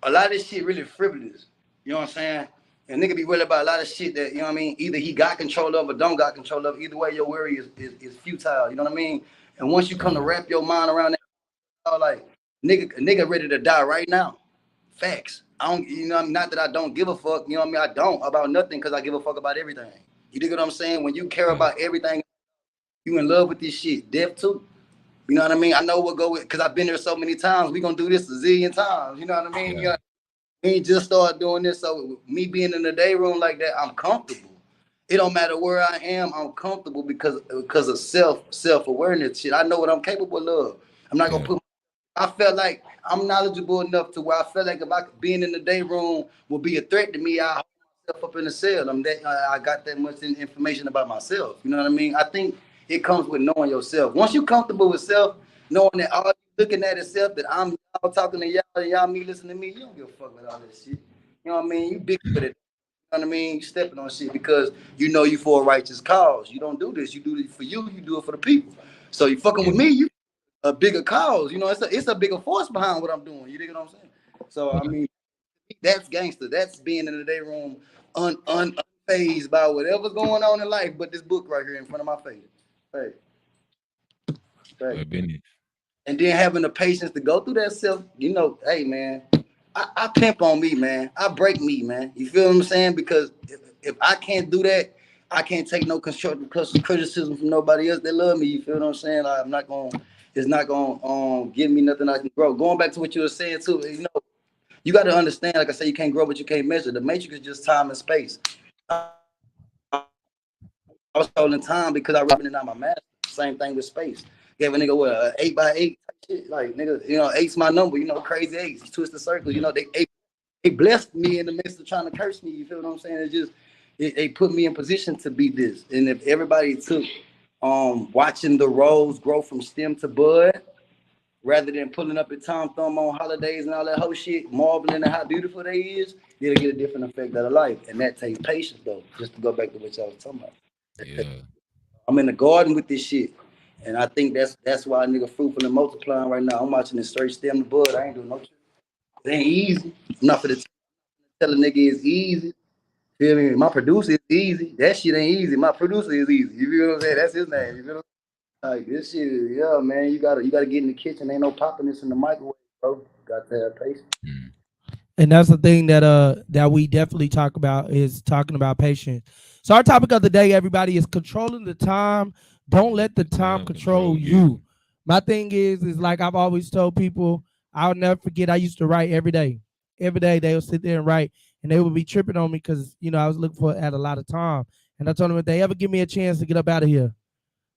A lot of this shit really frivolous. You know what I'm saying? And nigga be worried about a lot of shit that, you know what I mean? Either he got control of or don't got control of. Either way, your worry is futile. You know what I mean? And once you come to Yeah, wrap your mind around that, like, nigga ready to die right now. Facts. I don't, you know, not that I don't give a fuck, you know what I mean? I don't about nothing because I give a fuck about everything. You dig what I'm saying? When you care yeah, about everything, you in love with this shit. Death too. You know what I mean? I know what go with because I've been there so many times. We gonna do this a zillion times. You know what I mean? yeah, You know, we ain't just started doing this. So me being in the day room like that, I'm comfortable. It don't matter where I am, I'm comfortable because of self-awareness shit. I know what I'm capable of. I'm not gonna yeah, put I felt like I'm knowledgeable enough to where I felt like if I being in the day room would be a threat to me, I hold myself up in the cell. I got that much information about myself. You know what I mean? I think it comes with knowing yourself. Once you're comfortable with self, knowing that all you looking at is self, that I'm y'all talking to y'all and y'all me listening to me, you don't give a fuck with all that shit. You know what I mean? You big with it. You know what I mean? You stepping on shit because you know you for a righteous cause. You don't do this. You do it for you. You do it for the people. So you fucking with yeah, me, you a bigger cause. You know, it's a bigger force behind what I'm doing. You dig what I'm saying? So I yeah. mean, that's gangster. That's being in the day room unfazed by whatever's going on in life, but this book right here in front of my face. Hey, hey. Square business. and then having the patience to go through that self, you know, hey man, I pimp on me, man. I break me, man. You feel what I'm saying? Because if I can't do that, I can't take no constructive criticism from nobody else that love me. You feel what I'm saying? I'm not gonna. It's not gonna give me nothing I can grow. Going back to what you were saying too, you know, you got to understand. Like I said, you can't grow, but you can't measure. The matrix is just time and space. I was holding time because I was out my master. Same thing with space. Gave a nigga what 8x8 shit. Like nigga, you know, eight's my number. You know, crazy eights, twist the circle. You know, they blessed me in the midst of trying to curse me. You feel what I'm saying? It's just they put me in position to be this. And if everybody took watching the rose grow from stem to bud, rather than pulling up at Tom Thumb on holidays and all that whole shit, marveling at how beautiful they is, it'll get a different effect out of life. And that takes patience though. Just to go back to what y'all was talking about. Yeah. I'm in the garden with this shit. And I think that's why a nigga fruitful and multiplying right now. I'm watching it straight stem to bud. I ain't doing no shit. It ain't easy. I'm not for the tell a nigga it's easy. Feel me? My producer is easy. That shit ain't easy. My producer is easy. You feel what I'm saying? That's his name. You feel what I'm saying? Like this shit is, yeah, man. You gotta get in the kitchen. Ain't no popping this in the microwave, bro. Got to have patience. And that's the thing that we definitely talk about is talking about patience. So our topic of the day, everybody, is controlling the time. Don't let the time control you. My thing is like I've always told people, I'll never forget. I used to write every day. Every day they would sit there and write, and they would be tripping on me because I was looking for at a lot of time. And I told them if they ever give me a chance to get up out of here,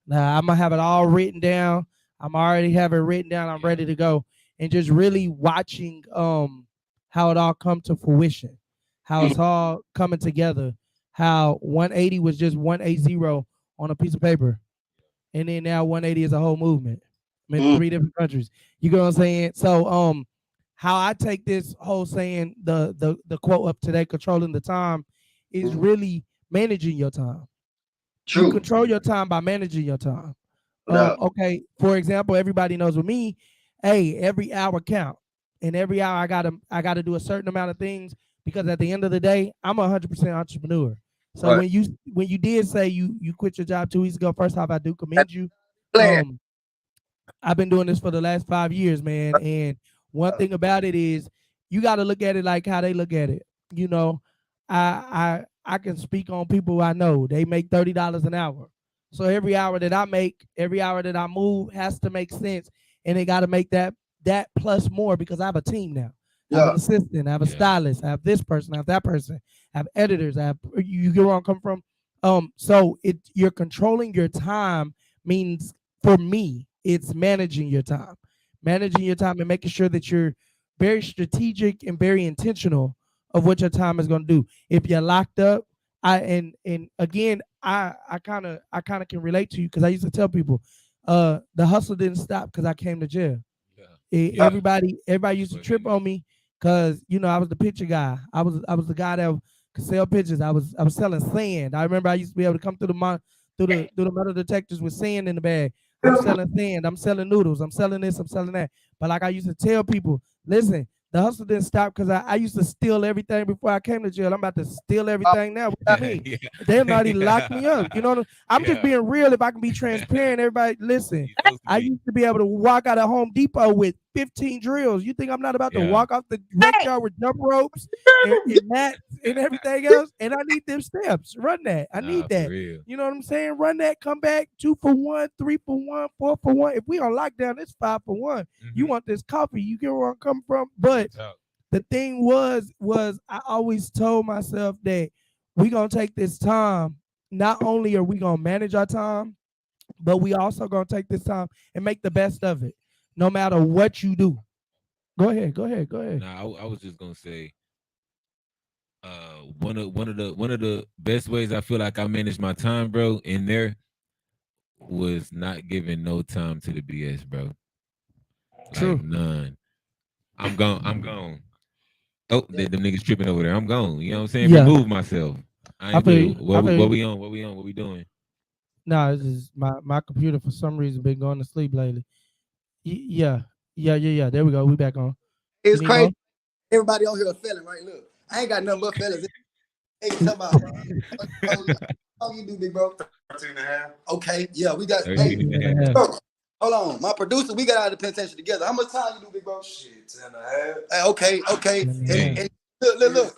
now I'm gonna have it all written down. I'm already have it written down. I'm ready to go. And just really watching how it all come to fruition, how it's all coming together, how 180 was just 180 on a piece of paper, and then now 180 is a whole movement. I'm in 3 different countries. You know what I'm saying? So how I take this whole saying, the quote up today, controlling the time, is really managing your time. True. You control your time by managing your time. Okay, for example, everybody knows with me, hey, every hour count. And every hour I gotta do a certain amount of things, because at the end of the day, I'm 100% entrepreneur. So Right. when you did say you quit your job 2 weeks ago, first off, I do commend you. I've been doing this for the last 5 years, man. And one thing about it is you got to look at it like how they look at it. You know, I can speak on people I know. They make $30 an hour. So every hour that I make, every hour that I move has to make sense, and they got to make that plus more, because I have a team now. I have an assistant, I have a stylist, I have this person, I have that person, I have editors, I have, you get where I'm coming from. So you're controlling your time means, for me, it's managing your time and making sure that you're very strategic and very intentional of what your time is going to do. If you're locked up, I kind of can relate to you, because I used to tell people, the hustle didn't stop because I came to jail. Everybody used to trip on me because I was the picture guy. I was the guy that could sell pictures. I was selling sand. I remember I used to be able to come through the metal detectors with sand in the bag. I'm selling sand. I'm selling noodles. I'm selling this. I'm selling that. But like I used to tell people, listen, the hustle didn't stop because I used to steal everything before I came to jail. I'm about to steal everything now. What do you mean? They already locked me up. You know, I'm just being real. If I can be transparent, everybody, listen. I used to be able to walk out of Home Depot with 15 drills. You think I'm not about to walk off the yard with jump ropes and mats and everything else? And I need them steps. Run that. I need that. You know what I'm saying? Run that. Come back. 2 for 1, 3 for 1, 4 for 1. If we on lockdown, it's 5 for 1. You want this coffee? You get where I'm coming from? But the thing was I always told myself that we gonna take this time. Not only are we gonna manage our time, but we also gonna take this time and make the best of it, no matter what you do. Go ahead. Nah, I was just gonna say, one of the best ways I feel like I managed my time, bro, in there was not giving no time to the BS, bro. True. Like none. I'm gone. Oh, them niggas tripping over there. I'm gone. You know what I'm saying? Yeah. Remove myself. I ain't do what we on? What we doing? Nah, this is my computer for some reason been going to sleep lately. Yeah. There we go. We back on. It's crazy. Everybody on here a felon, right? Look, I ain't got nothing but fellas. Hey, talk about how you do, big bro? 13 and a half. Okay, yeah, we got. Hey, bro, Hold on, my producer, we got out of the penitentiary together. How much time you do, big bro? Shit, 10.5. Okay. Hey. And look.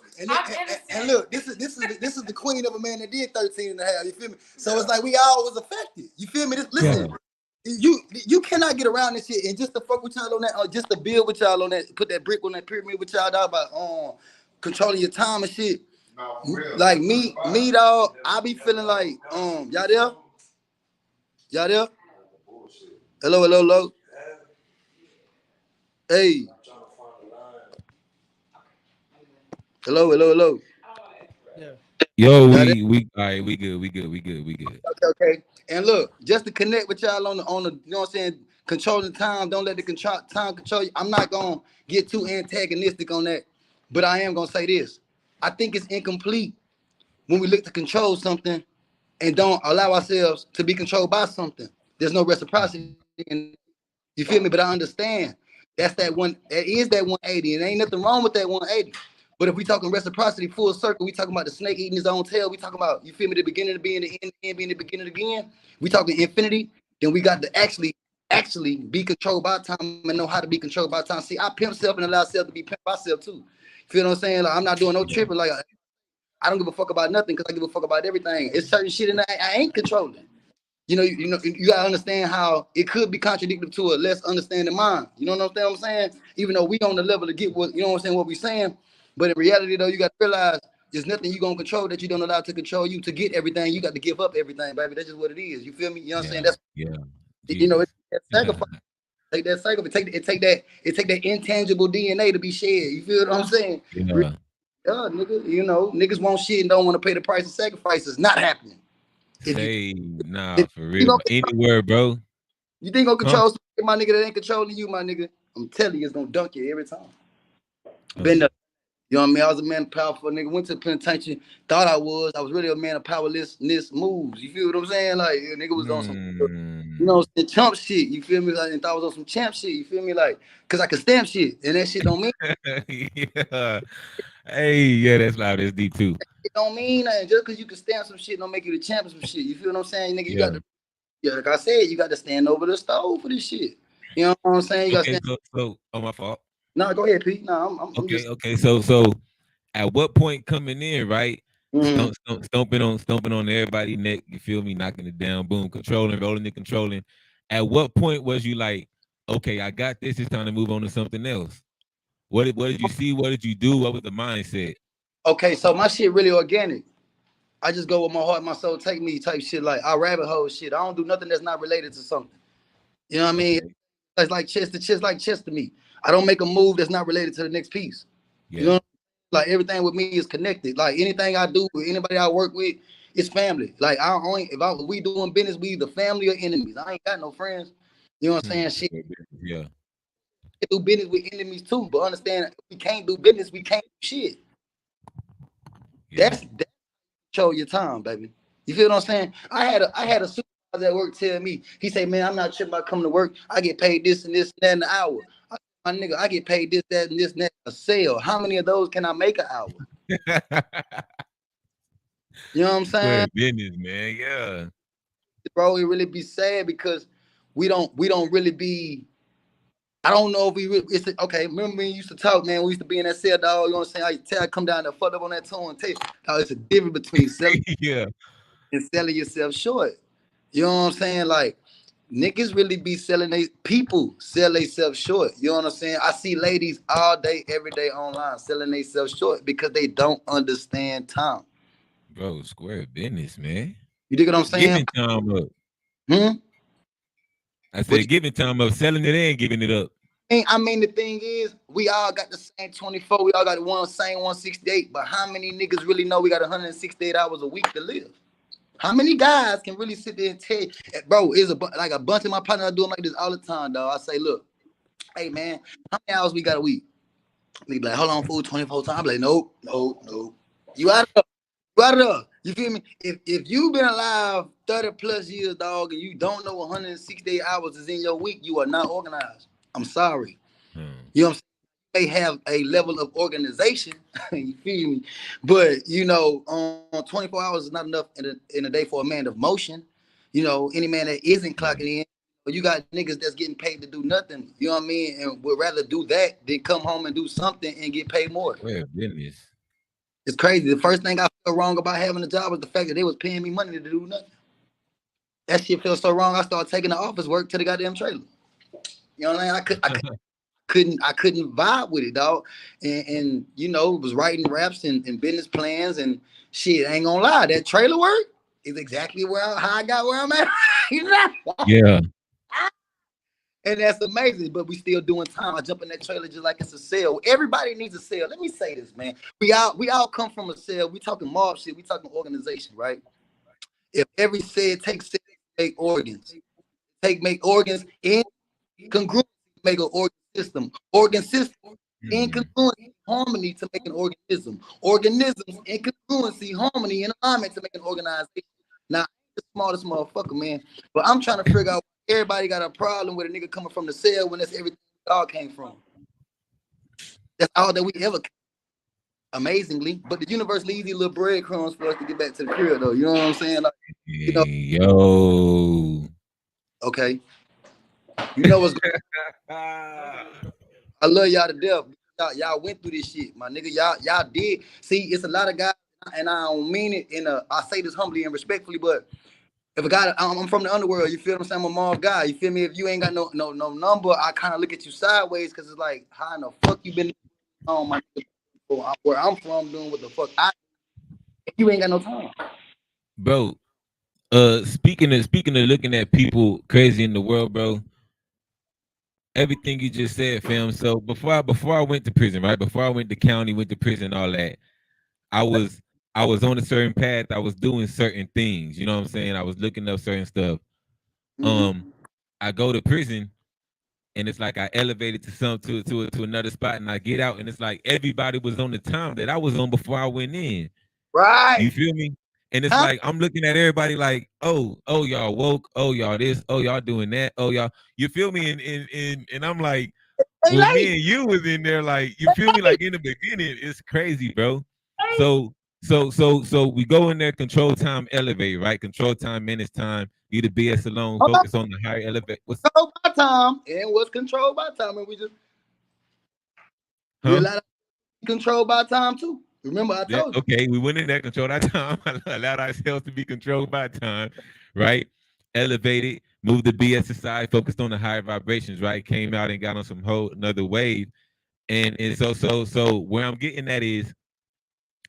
And look, this is the queen of a man that did 13 and a half. You feel me? So it's like we all was affected. You feel me? Listen, you cannot get around this shit and just to fuck with y'all on that, or just to build with y'all on that, put that brick on that pyramid with y'all dog about controlling your time and shit. No, for real. Like me, dog, I be feeling like y'all there? Y'all there? Hello. Hey. Hello. Yeah. Yo, Got it? we all right, we good. Okay. And look, just to connect with y'all on the, you know what I'm saying, controlling time. Don't let the time control you. I'm not gonna get too antagonistic on that, but I am gonna say this. I think it's incomplete when we look to control something and don't allow ourselves to be controlled by something. There's no reciprocity in, you feel me? But I understand that's that one. That is that 180, and ain't nothing wrong with that 180. But if we talking reciprocity, full circle, we talking about the snake eating his own tail. We talking about, you feel me, the beginning of being the end being the beginning again. We talking infinity. Then we got to actually be controlled by time and know how to be controlled by time. See, I pimp self and allow self to be pimped by self too. Feel what I'm saying? Like I'm not doing no tripping. Like I don't give a fuck about nothing because I give a fuck about everything. It's certain shit and I ain't controlling. You gotta understand how it could be contradictory to a less understanding mind. You know what I'm saying? Even though we on the level to get what, you know what I'm saying, what we saying. But in reality though, you gotta realize there's nothing you gonna control that you don't allow to control you. To get everything, you got to give up everything, baby. That's just what it is. You feel me? You know what I'm saying? That's it's that sacrifice. Take that sacrifice. Take that intangible DNA to be shared. You feel what I'm saying? Yeah. Yeah, nigga. You know, niggas want shit and don't want to pay the price of sacrifice. It's not happening. Say If for you real. gonna, Anywhere, bro. you think gonna control my nigga that ain't controlling you, my nigga? I'm telling you, it's gonna dunk you every time. Been there. You know what I mean? I was a man of powerful nigga. Went to the penitentiary. Thought I was. I was really a man of powerlessness moves. You feel what I'm saying? Like nigga was on some, you know, some chump shit. You feel me? Like, and thought I was on some champ shit. You feel me? Like, cause I could stamp shit, and that shit don't mean. Yeah. Hey, yeah, that's loud. That's deep too. It don't mean nothing. Just cause you can stamp some shit, don't make you the champ of some shit. You feel what I'm saying, nigga? You got to, like I said, you got to stand over the stove for this shit. You know what I'm saying? You got to stand. So, my fault. No, go ahead, Pete. No, I'm just. Okay. So, at what point coming in, right? Mhm. Stomping on everybody's neck. You feel me? Knocking it down. Boom. Rolling and controlling. At what point was you like, okay, I got this. It's time to move on to something else? What did you see? What did you do? What was the mindset? Okay, so my shit really organic. I just go with my heart, my soul, take me type shit. Like I rabbit hole shit. I don't do nothing that's not related to something. You know what I mean? Okay. It's like chess to me. I don't make a move that's not related to the next piece. Yeah. You know, like everything with me is connected. Like anything I do with anybody I work with, it's family. Like if we doing business, we either family or enemies. I ain't got no friends. You know what I'm saying? Shit. Yeah. We do business with enemies too, but understand if we can't do business, we can't do shit. Yeah. That's control your time, baby. You feel what I'm saying? I had a supervisor at work tell me, he said, man, I'm not tripping about coming to work. I get paid this and this and that an hour. My nigga, I get paid this, that, and this and that a sale. How many of those can I make an hour? You know what I'm saying? Business, man. Yeah. Bro, it really be sad because we don't really be. I don't know if we really, okay. Remember when you used to talk, man? We used to be in that cell, dog. You know what I'm saying? I come down there, fucked up on that tone and tell you, dog, it's a difference between selling and selling yourself short. You know what I'm saying? Like niggas really be selling people sell themselves short. You know what I'm saying? I see ladies all day, every day online selling themselves short because they don't understand time. Bro, square business, man. You dig what I'm saying? Giving time up. I What said giving time up, selling it and giving it up. I mean, the thing is, we all got the same 24. We all got the same 168. But how many niggas really know we got 168 hours a week to live? How many guys can really sit there and tell you, bro, is like a bunch of my partners doing like this all the time, dog. I say, look, hey, man, how many hours we got a week? They be like, hold on, fool, 24 times. I'm like, nope. You out of there. You feel me? If you've been alive 30 plus years, dog, and you don't know 168 hours is in your week, you are not organized. I'm sorry. You know what I'm saying? They have a level of organization, you feel me? But, 24 hours is not enough in a day for a man of motion. You know, any man that isn't clocking in, But you got niggas that's getting paid to do nothing. You know what I mean? And would rather do that than come home and do something and get paid more. Well, goodness. It's crazy. The first thing I feel wrong about having a job was the fact that they was paying me money to do nothing. That shit feels so wrong. I started taking the office work to the goddamn trailer. You know what I mean? I couldn't vibe with it, dog. And you know, was writing raps and business plans and shit. I ain't gonna lie, that trailer work is exactly how I got where I'm at. You know? Yeah. And that's amazing, but we still doing time. I jump in that trailer just like it's a sale. Everybody needs a sale. Let me say this, man. We all come from a sale. We talking mob shit. We talking organization, right? If every cell takes cells to make organs, make organs in congruence to make an organ system. Organ system in congruency, harmony to make an organism. Organisms in congruency, harmony, and alignment to make an organization. Now, I'm the smartest motherfucker, man, but I'm trying to figure out why everybody got a problem with a nigga coming from the cell when that's everything we all came from. That's all that we ever came. Amazingly, but the universe leaves these little breadcrumbs for us to get back to the crib, though. You know what I'm saying? Like, you know, Yo. okay. You know what's going on. I love y'all to death. Y'all went through this shit, my nigga. Y'all did. See, it's a lot of guys, and I don't mean it I say this humbly and respectfully, but if a guy, I'm from the underworld, you feel what I'm saying? I'm a mob guy. You feel me? If you ain't got no number, I kind of look at you sideways because it's like, how in the fuck you been on my nigga? Where I'm from, doing what the fuck you ain't got no time. Bro, speaking of looking at people crazy in the world, bro. Everything you just said, fam. So before I went to prison, right? Before I went to county, went to prison, all that, I was on a certain path. I was doing certain things. You know what I'm saying? I was looking up certain stuff. I go to prison, and it's like I elevated to another spot, and I get out, and it's like everybody was on the time that I was on before I went in. Right. You feel me? And it's like I'm looking at everybody like, oh, y'all woke, oh, y'all this, oh, y'all doing that, oh, y'all, you feel me? And I'm like, well, me and you was in there, like, you feel me? Like in the beginning, it's crazy, bro. So we go in there, control time, elevate, right? Control time, minutes time, be the BS alone, focus on the higher elevate. What's controlled by time and what's controlled by time, and we allowed to be controlled by time too. Remember, I told you. Okay, we went in there, controlled our time, allowed ourselves to be controlled by time, right? Elevated, moved the BS aside, focused on the higher vibrations, right? Came out and got on some whole another wave. And so where I'm getting at is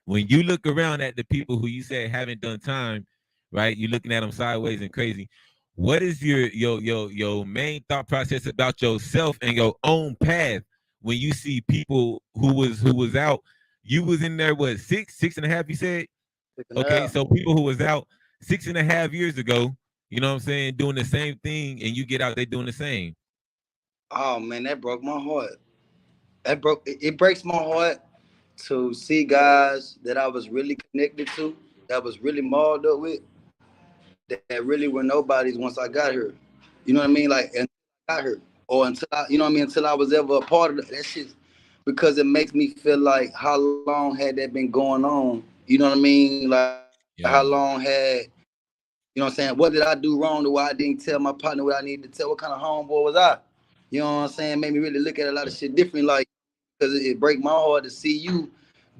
when you look around at the people who you said haven't done time, right? You're looking at them sideways and crazy. What is your main thought process about yourself and your own path when you see people who was out? You was in there, what, 6.5, you said? Okay, so people who was out 6.5 years ago, you know what I'm saying, doing the same thing, and you get out there doing the same. Oh man, that broke my heart. It breaks my heart to see guys that I was really connected to, that was really mauled up with, that really were nobodies once I got here. You know what I mean? Like, and I got here, or until I, you know what I mean, until I was ever a part of that shit. Because it makes me feel like how long had that been going on? You know what I mean? Like how long had, you know what I'm saying? What did I do wrong to why I didn't tell my partner what I needed to tell? What kind of homeboy was I? You know what I'm saying? Made me really look at a lot of shit differently. Like, because it break my heart to see you.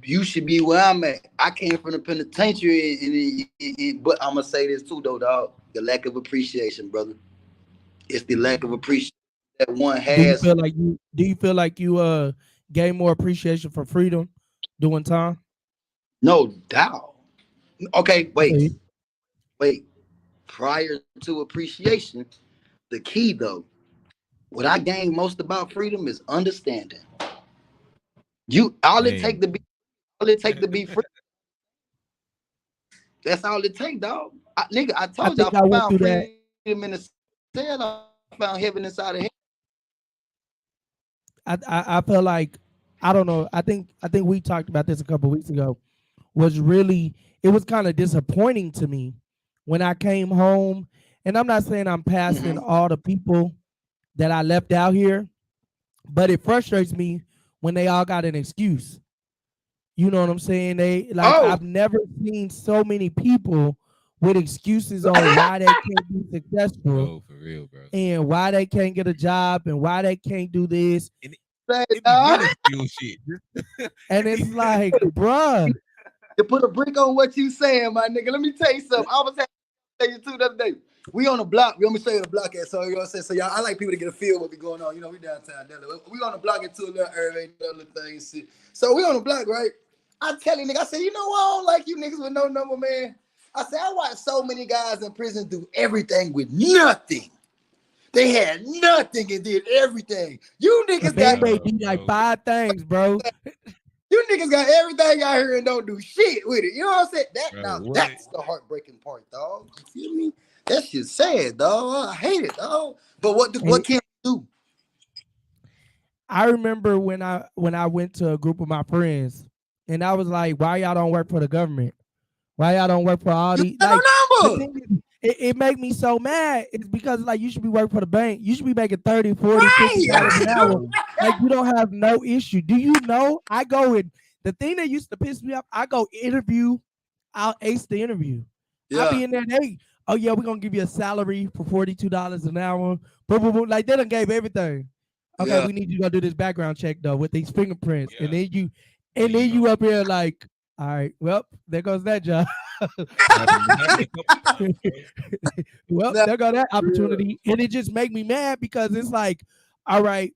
You should be where I'm at. I came from the penitentiary, but I'm gonna say this too, though, dog. The lack of appreciation, brother. It's the lack of appreciation that one has. Do you feel like you gain more appreciation for freedom doing time? No doubt. Okay, wait. Prior to appreciation, the key though, what I gained most about freedom is understanding. All it take to be free. That's all it take, dog. I told you I found freedom in the cell. I found heaven inside of him. I feel like, I don't know. I think we talked about this a couple of weeks ago. It was kind of disappointing to me when I came home, and I'm not saying I'm passing all the people that I left out here, but it frustrates me when they all got an excuse. You know what I'm saying? I've never seen so many people with excuses on why they can't be successful Oh, for real, bro. and why they can't get a job and why they can't do this. Say, It be dog, minuscule shit. And it's like, bruh, to put a brick on what you saying, my nigga. Let me tell you something. I was tell you too the other day. We on the block. We want me to show you the block at. So you know what I'm saying. So y'all, I like people to get a feel what be going on. You know, we downtown Dallas. We on the block into a little urban, little thing. Shit. So we on the block, right? I tell you, nigga. I said, you know what? I don't like you niggas with no number, man. I said, I watched so many guys in prison do everything with nothing. They had nothing and did everything. You niggas man got may do like 5 things, bro. you niggas got everything out here and don't do shit with it. You know what I'm saying? Bro, Now what? that's the heartbreaking part, dog. You feel me? That shit sad, dog. I hate it, dog. But what can you do? I remember when I went to a group of my friends and I was like, why y'all don't work for the government? Why y'all don't work for all You these? got Like, no the number. thing is, it make me so mad. It's because like you should be working for the bank. You should be making 30, 40, Right. $50 an hour. Bro, Like you don't have no issue. Do you know? I go and the thing that used to piss me off, I go interview, I'll ace the interview. I'll Yeah. be in there, hey, oh yeah, we're gonna give you a salary for $42 an hour. Boom, boom, boom. Like they done gave everything. Okay, Yeah. we need you to do this background check though with these fingerprints. Yeah. And then you Then you you know. up here like, all right, well, there goes that job. Happened a couple times, bro. Well, Now, there go that opportunity. And it just make me mad because it's like, all right,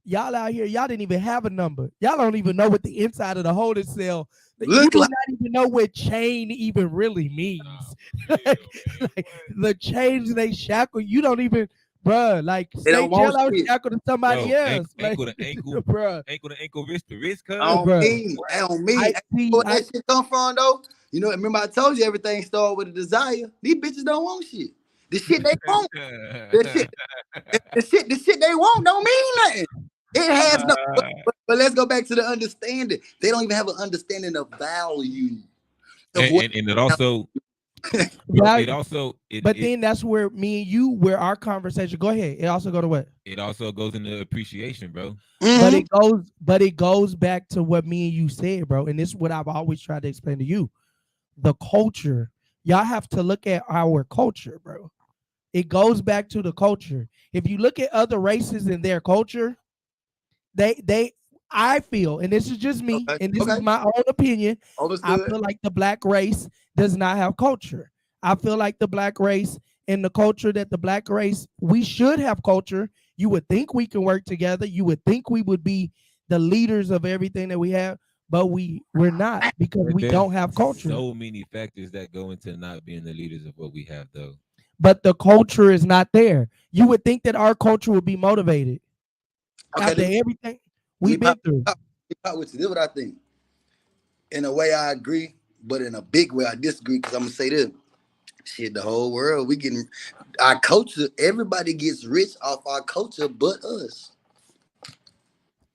y'all out here, y'all didn't even have a number. Y'all don't even know what the inside of the holding cell. You look do like not even know what chain even really means. Nah, for real, man. Like, the chains they shackle, you don't even, bruh. Like they don't state want jail out shit. shackled to somebody Bro, else. Like, ankle to ankle, bruh, ankle to ankle, wrist to wrist, cuz. On bruh. me. On me. I You see. know where that shit come from though? You know, remember I told you everything started with a desire. These bitches don't want shit. The shit they want. The shit they want don't mean nothing. It has no. But let's go back to the understanding. They don't even have an understanding of value of what. And it also, bro, Yeah, it also but then that's where me and you, where our conversation. Go ahead. It also go to what? it also goes into appreciation, bro. But Mhm. it goes back to what me and you said, bro. And this is what I've always tried to explain to you. The culture. Y'all have to look at our culture, bro. It goes back to the culture. If you look at other races and their culture, they I feel, and this is just me, Okay. and this is Okay. my own opinion, I Understood. feel like the black race does not have culture. I feel like the black race and the culture that the black race, we should have culture. You would think we can work together. You would think we would be the leaders of everything that we have, but we're not because But we there's don't have culture. so many factors that go into not being the leaders of what we have, though. But the culture is not there. You would think that our culture would be motivated Okay. after Let me, everything let me we've been pop, through. pop with you. This is what I think. In a way, I agree, but in a big way, I disagree because I'm gonna say this. Shit, the whole world, we getting our culture. Everybody gets rich off our culture, but us.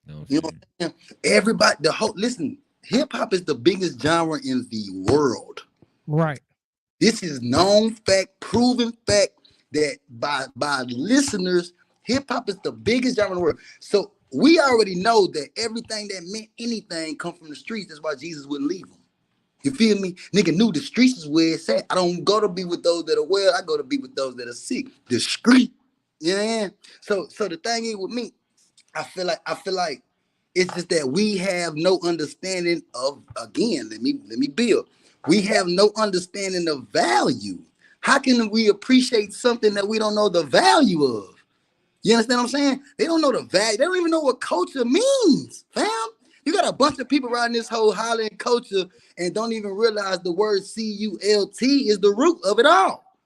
You know what You I'm know saying? what I'm saying? Everybody, the whole listen. Hip hop is the biggest genre in the world. Right. This is known fact, proven fact that by listeners, hip hop is the biggest genre in the world. So we already know that everything that meant anything come from the streets. That's why Jesus wouldn't leave them. You feel me? Nigga knew the streets is where it's at. I don't go to be with those that are well. I go to be with those that are sick. The street. Yeah. So the thing is with me, I feel like it's just that we have no understanding of, again, let me build. We have no understanding of value. How can we appreciate something that we don't know the value of? You understand what I'm saying? They don't know the value. They don't even know what culture means, fam. You got a bunch of people around this whole hollering culture and don't even realize the word CULT is the root of it all.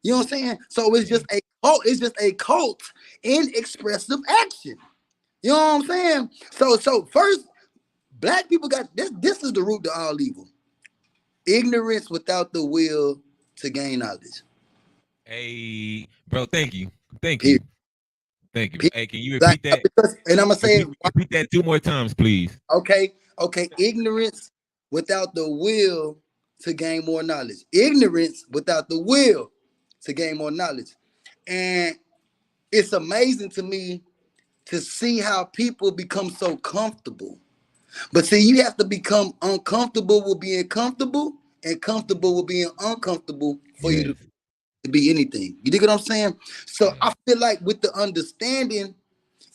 You know what I'm saying? So it's just a cult. It's just a cult in expressive action. You know what I'm saying? So first, black people got this. This is the root to all evil. Ignorance without the will to gain knowledge. Hey, bro, thank you. Thank Period. you. Thank you. Period. Hey, can you Like, repeat that? and I'm gonna say it. Repeat that 2 more times, please. Okay. Ignorance without the will to gain more knowledge. Ignorance without the will to gain more knowledge. And it's amazing to me to see how people become so comfortable. But see, you have to become uncomfortable with being comfortable and comfortable with being uncomfortable for you to be anything. You dig what I'm saying? So I feel like with the understanding,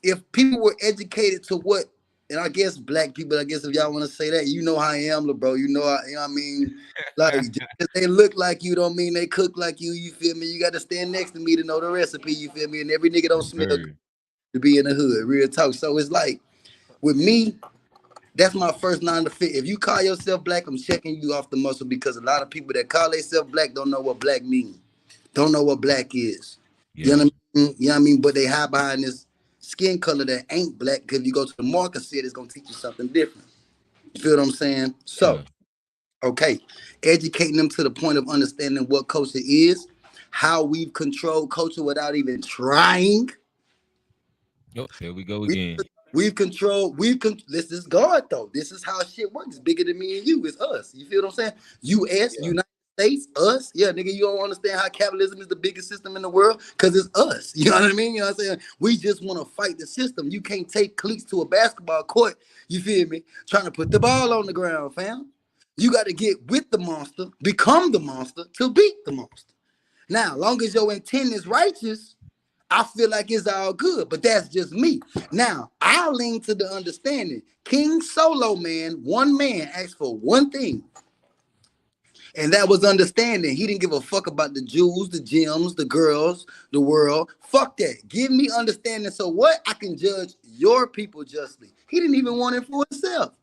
if people were educated to what, and I guess black people, I guess if y'all want to say that, you know how I am, bro. You know what I mean? Like, just 'cause they look like you don't mean they cook like you feel me? You got to stand next to me to know the recipe, you feel me? And every nigga don't smell good to be in the hood, real talk. So it's like, with me, that's my first 9 to 5. If you call yourself black, I'm checking you off the muscle, because a lot of people that call themselves black don't know what black means. Don't know what black is. You know what I mean? You know what I mean? But they hide behind this skin color that ain't black, because you go to the market, see it, it's gonna teach you something different. You feel what I'm saying? So, okay, educating them to the point of understanding what culture is, how we've controlled culture without even trying. Yep, there we go again. This is God though. This is how shit works. It's bigger than me and you. It's us. You feel what I'm saying? U.S., United States, us. Yeah, nigga, you don't understand how capitalism is the biggest system in the world, because it's us. You know what I mean? You know what I'm saying? We just want to fight the system. You can't take cleats to a basketball court, you feel me, trying to put the ball on the ground, fam. You got to get with the monster, become the monster to beat the monster. Now, long as your intent is righteous, I feel like it's all good, but that's just me. Now, I lean to the understanding. King Solo Man, one man, asked for one thing, and that was understanding. He didn't give a fuck about the Jews, the gems, the girls, the world. Fuck that. Give me understanding so what? I can judge your people justly. He didn't even want it for himself.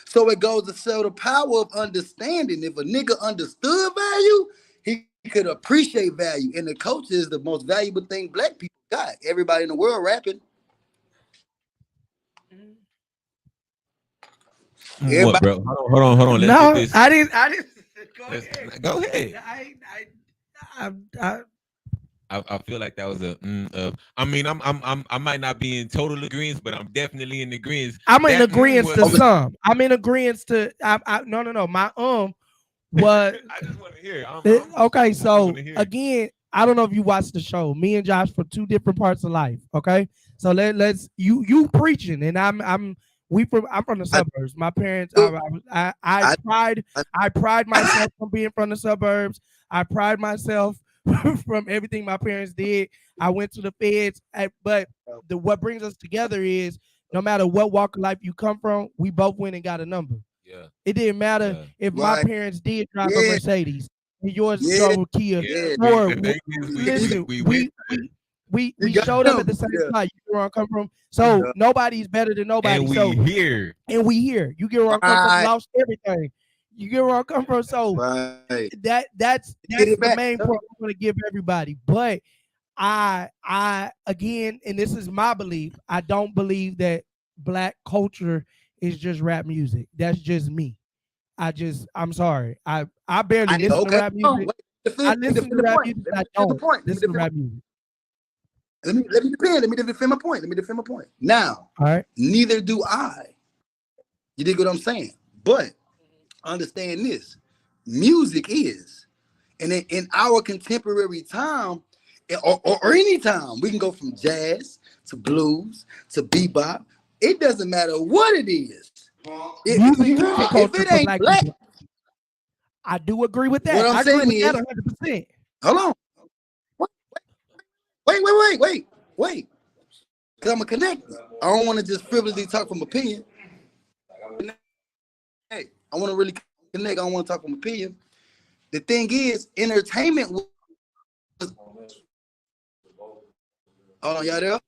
So it goes to show the power of understanding. If a nigga understood value, he could appreciate value. And the culture is the most valuable thing black people got. Everybody in the world rapping. What, bro? Hold on. Let's No, get this. I didn't. Go ahead. I feel like that was I mean, I might not be in total agreement, but I'm definitely in agreement. I'm in agreement to some. I'm in agreement to. No. My was. I just want to hear. Okay, so again, I don't know if you watched the show. Me and Josh for 2 different parts of life. Okay, so let's you preaching, and I'm from the suburbs. My parents, I pride myself from being from the suburbs. I pride myself from everything my parents did. I went to the feds, but what brings us together is no matter what walk of life you come from, we both went and got a number. Yeah. It didn't matter if my parents did drive a Mercedes and yours drove a Kia. Or listen, we showed up at the same time. You get where I'm coming from. So nobody's better than nobody. And we here. You get where I'm coming from. Lost everything. You get where I'm coming from. So that's the main point I'm going to give everybody. But I again, and this is my belief, I don't believe that black culture is just rap music. That's just me. I'm sorry. I barely listen to rap music. I listen to rap music. I don't listen to rap music. Let me defend my point. Now, all right. Neither do I. You dig what I'm saying? But understand this. Music is. And in our contemporary time, or any time, we can go from jazz to blues to bebop. It doesn't matter what it is. If it ain't black, I do agree with that. What I'm saying is, 100%. Hold on. Wait. Because I'm a connect. I don't want to just frivolously talk from opinion. Hey, I want to really connect. I don't want to talk from opinion. The thing is, entertainment was. Hold on, y'all there?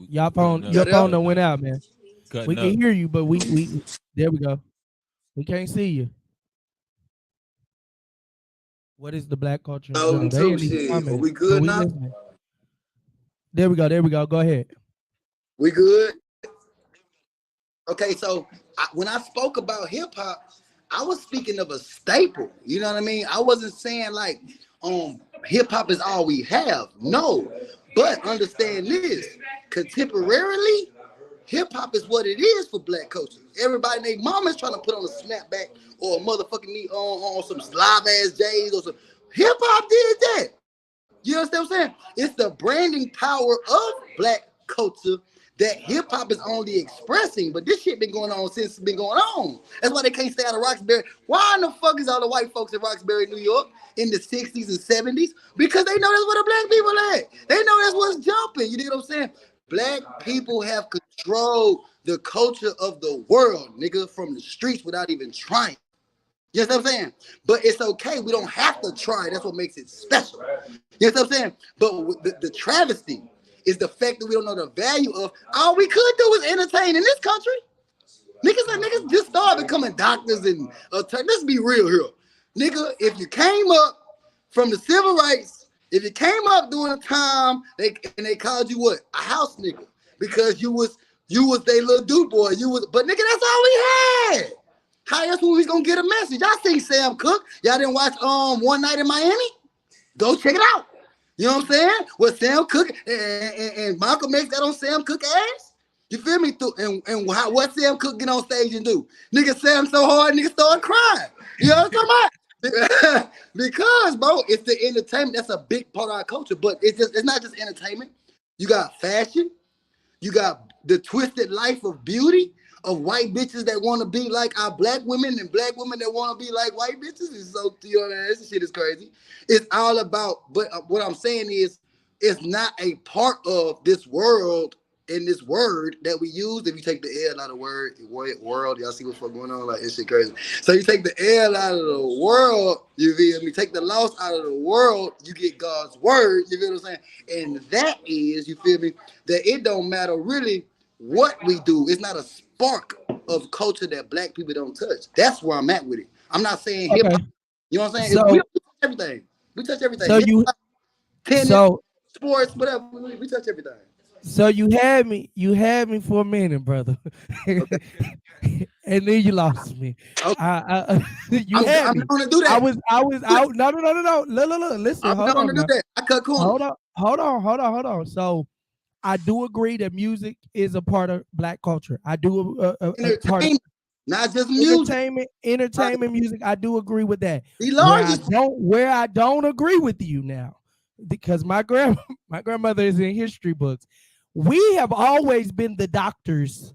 Your phone done went out, man. We can hear you, but we there we go. We can't see you. What is the black culture? Oh, shit. Are we good now? Listening. There we go. Go ahead. We good? Okay, so when I spoke about hip hop, I was speaking of a staple. You know what I mean? I wasn't saying like hip hop is all we have. No, but understand this: contemporarily, hip hop is what it is for black culture. Everybody and their mama's trying to put on a snapback or a motherfucking knee on some live ass J's or some. Hip hop did that. You understand what I'm saying? It's the branding power of black culture that hip hop is only expressing, but this shit been going on since it's been going on. That's why they can't stay out of Roxbury. Why in the fuck is all the white folks in Roxbury, New York in the 60s and 70s? Because they know that's where the black people at. They know that's what's jumping. You know what I'm saying? Black people have controlled the culture of the world, nigga, from the streets without even trying. You know what I'm saying? But it's okay. We don't have to try. That's what makes it special. You know what I'm saying? But the travesty is the fact that we don't know the value of all we could do is entertain in this country. Niggas just started becoming doctors and attorneys. Let's be real here. Nigga, if you came up from the civil rights, if you came up during a time, they called you what? A house nigga. Because you was their little dude boy. But nigga, that's all we had. How else were we gonna get a message? Y'all seen Sam Cooke. Y'all didn't watch One Night in Miami? Go check it out. You know what I'm saying? With Sam Cooke and Malcolm makes that on Sam Cooke ass. You feel me? What Sam Cooke get on stage and do? Nigga Sam so hard, nigga start crying. You know what I'm talking about? Because, bro, it's the entertainment. That's a big part of our culture. But it's not just entertainment. You got fashion. You got the twisted life of beauty of white bitches that want to be like our black women and black women that want to be like white bitches. Is so, you know, this shit is crazy. It's all about, but what I'm saying is, it's not a part of this world in this word that we use. If you take the L out of world, y'all see what's going on? Like, this shit crazy. So you take the L out of the world, you feel me? Take the loss out of the world, you get God's word, you feel what I'm saying? And that is, you feel me, that it don't matter really what we do. It's not a spark of culture that black people don't touch. That's where I'm at with it. I'm not saying hip hop. You know what I'm saying? So, we touch everything. We touch everything. So Tennis, sports, whatever. We touch everything. So you had me for a minute, brother. Okay. And then you lost me. Okay. I'm not gonna do that. I was out. No. Look. Listen, I'm not gonna do that. I cut corners. Hold on. So I do agree that music is a part of black culture. I do a part of not just music. Entertainment music. I do agree with that. Where I don't agree with you now, because my grandmother is in history books. We have always been the doctors,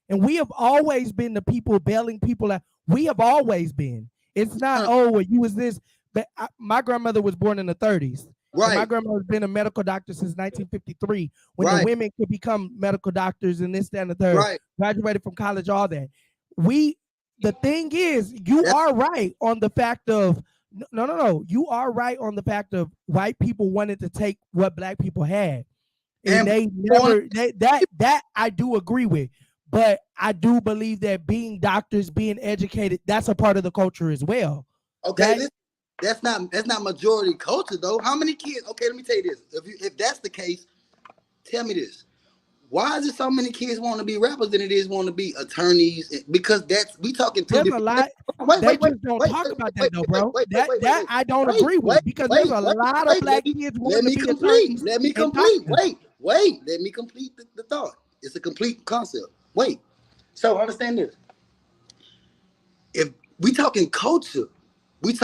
and we have always been the people bailing people out. We have always been. It's not, you was this. But my grandmother was born in the 30s. Right. My grandmother's been a medical doctor since 1953, when the women could become medical doctors and this, that, and the third. Right. Graduated from college, all that. The thing is, you are right on the fact of, no. You are right on the fact of white people wanted to take what black people had. And they never, that I do agree with. But I do believe that being doctors, being educated, that's a part of the culture as well. Okay, that's not majority culture though. How many kids? Okay, let me tell you this. If that's the case, tell me this. Why is it so many kids want to be rappers than it is want to be attorneys? Because we talking two different. There's a lot. They just don't talk about that though, bro. That I don't agree with, because there's a lot of black kids wanting to be attorneys. Let me complete. Wait. Let me complete the thought. It's a complete concept. Wait. So understand this. If we talking culture, if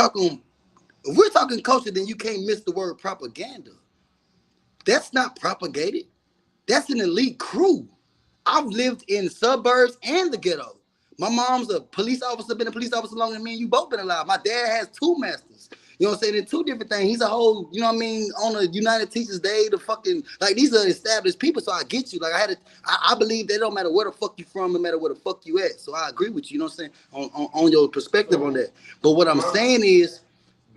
we're talking culture, then you can't miss the word propaganda. That's not propagated. That's an elite crew. I've lived in suburbs and the ghetto. My mom's a police officer, been a police officer longer than me and you both been alive. My dad has 2 masters. You know what I'm saying? They're 2 different things. He's a whole, you know what I mean, on a United Teachers Day, these are established people, so I get you. Like, I believe that it don't matter where the fuck you from, no matter where the fuck you at. So I agree with you, you know what I'm saying, on your perspective on that. But what I'm saying is,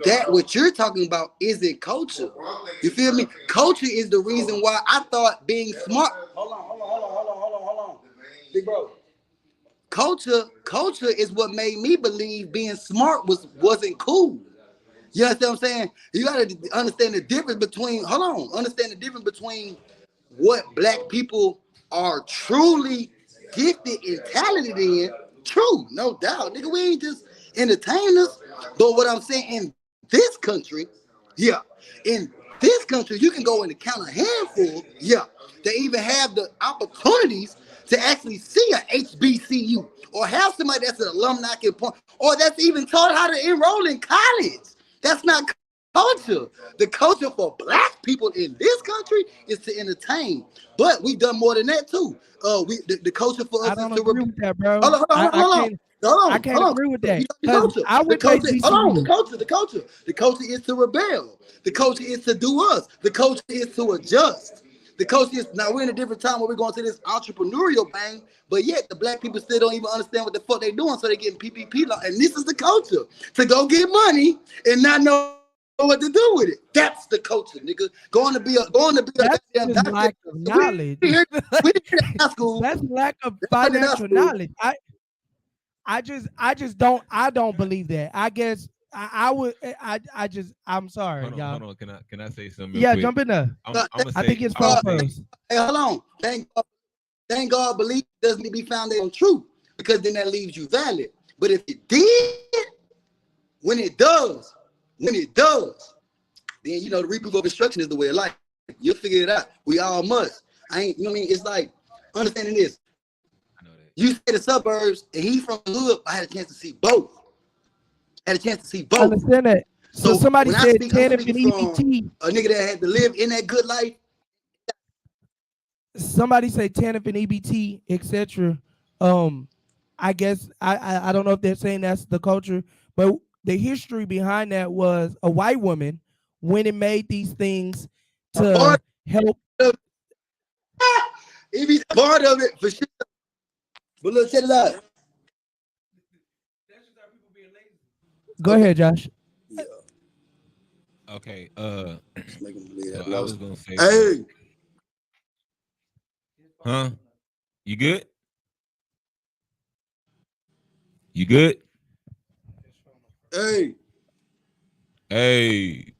that what you're talking about isn't culture. You feel me? Culture is the reason why I thought being smart. Hold on. Big bro. Culture is what made me believe being smart wasn't cool. You understand what I'm saying? You gotta understand the difference between, what black people are truly gifted and talented in. True, no doubt. Nigga, we ain't just entertainers. But what I'm saying, in this country, you can go and count a handful, they even have the opportunities to actually see a HBCU or have somebody that's an alumni can point, or that's even taught how to enroll in college. That's not culture. The culture for black people in this country is to entertain. But we done more than that too. The culture for I us is don't to agree with that, bro. hold on, hold on, I hold on. can't I Hold can't on. agree with You that talking because culture. I The went to culture. Hold on. HBCU. The culture. The culture is to rebel. The culture is to do us. The culture is to adjust. The culture is now we're in a different time where we're going to this entrepreneurial bang, but yet the black people still don't even understand what the fuck they doing, so they getting PPP law. And this is the culture to go get money and not know what to do with it. That's the culture, nigga. Going to be a That's goddamn just doctor. lack of knowledge. We here in high school. That's lack of Everybody in high financial school. knowledge. I just don't believe that. I guess I would I'm sorry, Hold on, y'all. hold on. Can I say something real Yeah, quick? jump in there. I'm gonna I say think it's I'm gonna phone God, say first. hey, hold on. Thank God belief doesn't need to be founded on truth, because then that leaves you valid. But if it did, when it does, then you know the reproof of instruction is the way of life. You'll figure it out. We all must. You know what I mean? It's like understanding this. I know that. You say the suburbs and he from the hood, I had a chance to see both. Understand that. So So somebody when said I'm TANF speaking and from EBT. a nigga that had to live in that good life. Somebody say TANF and EBT, etc. I guess I don't know if they're saying that's the culture, but the history behind that was a white woman went and made these things A part to help. of it be part of it for sure. But look, check it out. Go Okay. ahead, Josh. Yeah, Okay. let's make him believe So that I lost. was gonna say, bro. Hey, Huh? You good? You good? hey, Hey,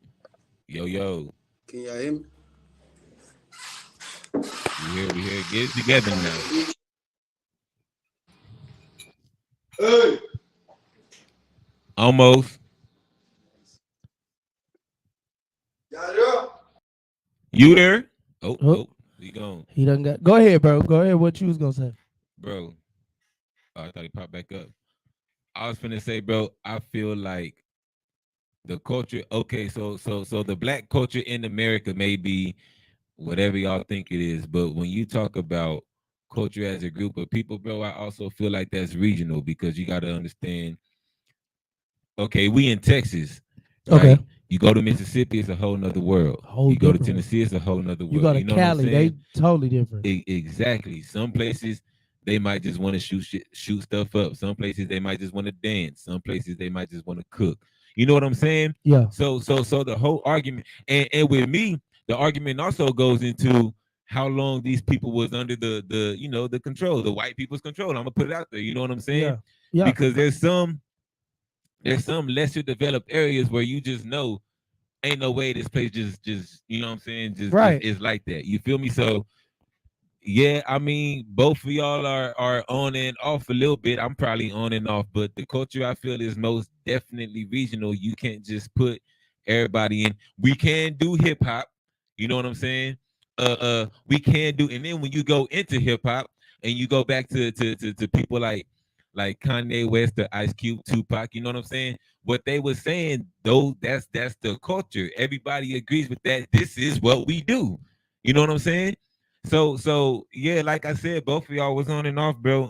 yo. can y'all hear me? We here. Get it together now. Hey, Almost. y'all there? You there? Oh, We gone. he done got. Go ahead, bro. Go ahead. What you was gonna say? Bro. Oh, I thought he popped back up. I was finna say, bro, I feel like the culture, okay, so the black culture in America may be whatever y'all think it is, but when you talk about culture as a group of people, bro, I also feel like that's regional, because you got to understand, okay, we in Texas, Okay. right? You go to Mississippi, it's a whole nother world. Whole You go to different world. Tennessee, it's a whole nother You world. go to You know what I'm Cali, they saying? totally different. Exactly. Some places they might just want to shoot stuff up. Some places they might just want to dance. Some places they might just want to cook. You know what I'm saying? Yeah. So the whole argument, and with me, the argument also goes into how long these people was under the the control, the white people's control. I'm gonna put it out there. You know what I'm saying? Yeah. Yeah. Because there's some lesser developed areas where you just know ain't no way this place just you know what I'm saying, just Right. is like that. You feel me? So yeah, I mean, both of y'all are on and off a little bit. I'm probably on and off, but the culture I feel is most definitely regional. You can't just put everybody in. We can do hip hop, you know what I'm saying? We can do, and then when you go into hip hop and you go back to people like Kanye West or Ice Cube, Tupac, you know what I'm saying? What they were saying, though, that's the culture. Everybody agrees with that. This is what we do. You know what I'm saying? So yeah, like I said, both of y'all was on and off, bro.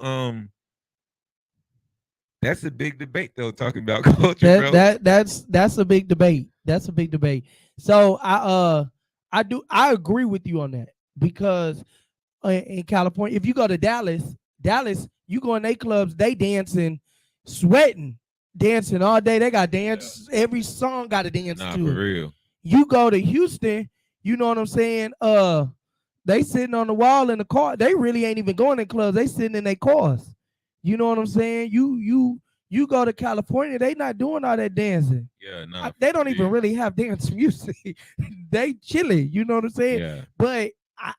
That's a big debate though, talking about culture, That bro. that that's a big debate. That's a big debate. So I agree with you on that because in California, if you go to Dallas, you go in they clubs, they dancing, sweating, dancing all day. They got dance. Every song got to dance Nah, to for it. real. You go to Houston, you know what I'm saying? They sitting on the wall in the car. They really ain't even going in clubs. They sitting in their cars. You know what I'm saying? You go to California, they not doing all that dancing. Yeah, nah, They for don't even real. really have dance music. They chilly. You know what I'm saying? Yeah. But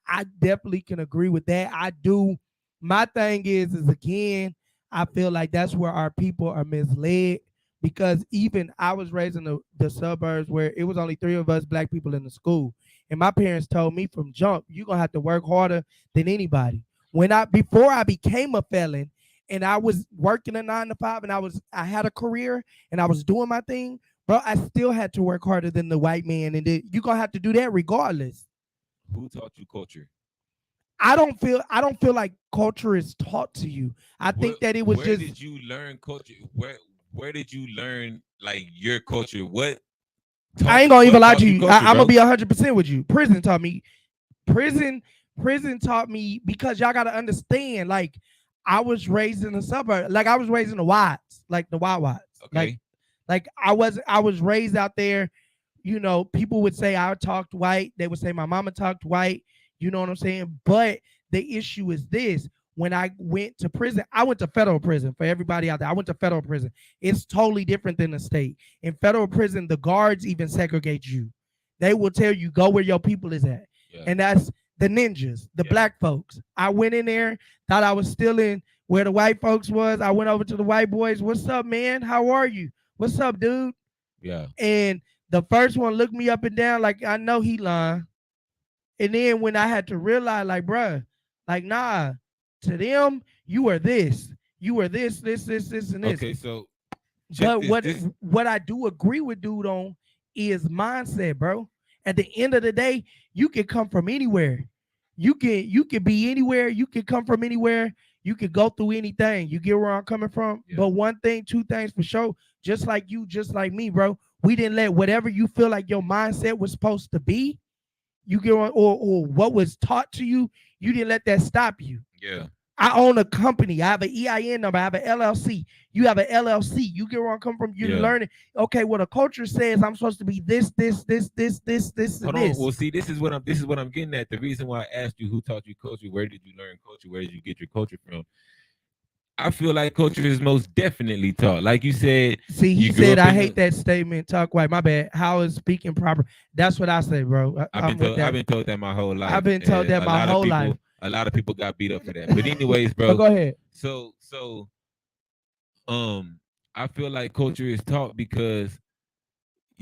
I definitely can agree with that. I do. My thing is again, I feel like that's where our people are misled because even I was raised in the suburbs where it was only 3 of us black people in the school. And my parents told me from jump, you're gonna have to work harder than anybody. Before I became a felon and I was working a 9 to 5 and I had a career and I was doing my thing, bro, I still had to work harder than the white man, and you're gonna have to do that regardless. Who taught you culture? I don't feel like culture is taught to you. I Where think that it was where just did you learn culture? Where did you learn like your culture? I ain't gonna even lie taught to you you. culture, I'm gonna bro? be 100% with you. Prison taught me. Prison, prison taught me because y'all gotta understand. Like I was raised in the suburb. Like I was raised in the Watts, like the Watts. Okay. Like I was raised out there. You know, people would say I talked white. They would say my mama talked white. You know what I'm saying? But the issue is this. When I went to prison, I went to federal prison for everybody out there. I went to federal prison. It's totally different than the state. In federal prison, the guards even segregate you. They will tell you, go where your people is at. Yeah. And that's the ninjas, the Yeah. black folks. I went in there, thought I was still in where the white folks was. I went over to the white boys. What's up, man? How are you? What's up, dude? Yeah. And the first one looked me up and down like I know he lying. And then when I had to realize, like, bruh, like, nah, to them, you are this. You are this, and this. Okay, so check But this. what This what I do agree with dude on is mindset, bro. At the end of the day, you can come from anywhere. You can be anywhere. You can come from anywhere. You can go through anything. You get where I'm coming from. Yeah. But one thing, two things for sure. Just like you, just like me, bro. We didn't let whatever you feel like your mindset was supposed to be. You get or what was taught to you. You didn't let that stop you. yeah. I own a company. I have an EIN number. I have an LLC. You have an LLC. You get where I come from. You're Yeah. learning. Okay, well, the culture says I'm supposed to be this, Hold and on. this. Well, see, this is what I'm getting at. The reason why I asked you who taught you culture, where did you learn culture, where did you get your culture from? I feel like culture is most definitely taught. Like you said, See, he you grew said, up I in hate that statement. Talk white. My bad. How is speaking proper? That's what I say, bro. I'm with I've that. been told that my whole life. I've been told that A my lot whole of people, life. a lot of people got beat up for that. But anyways, But bro. go ahead. So um, I feel like culture is taught because,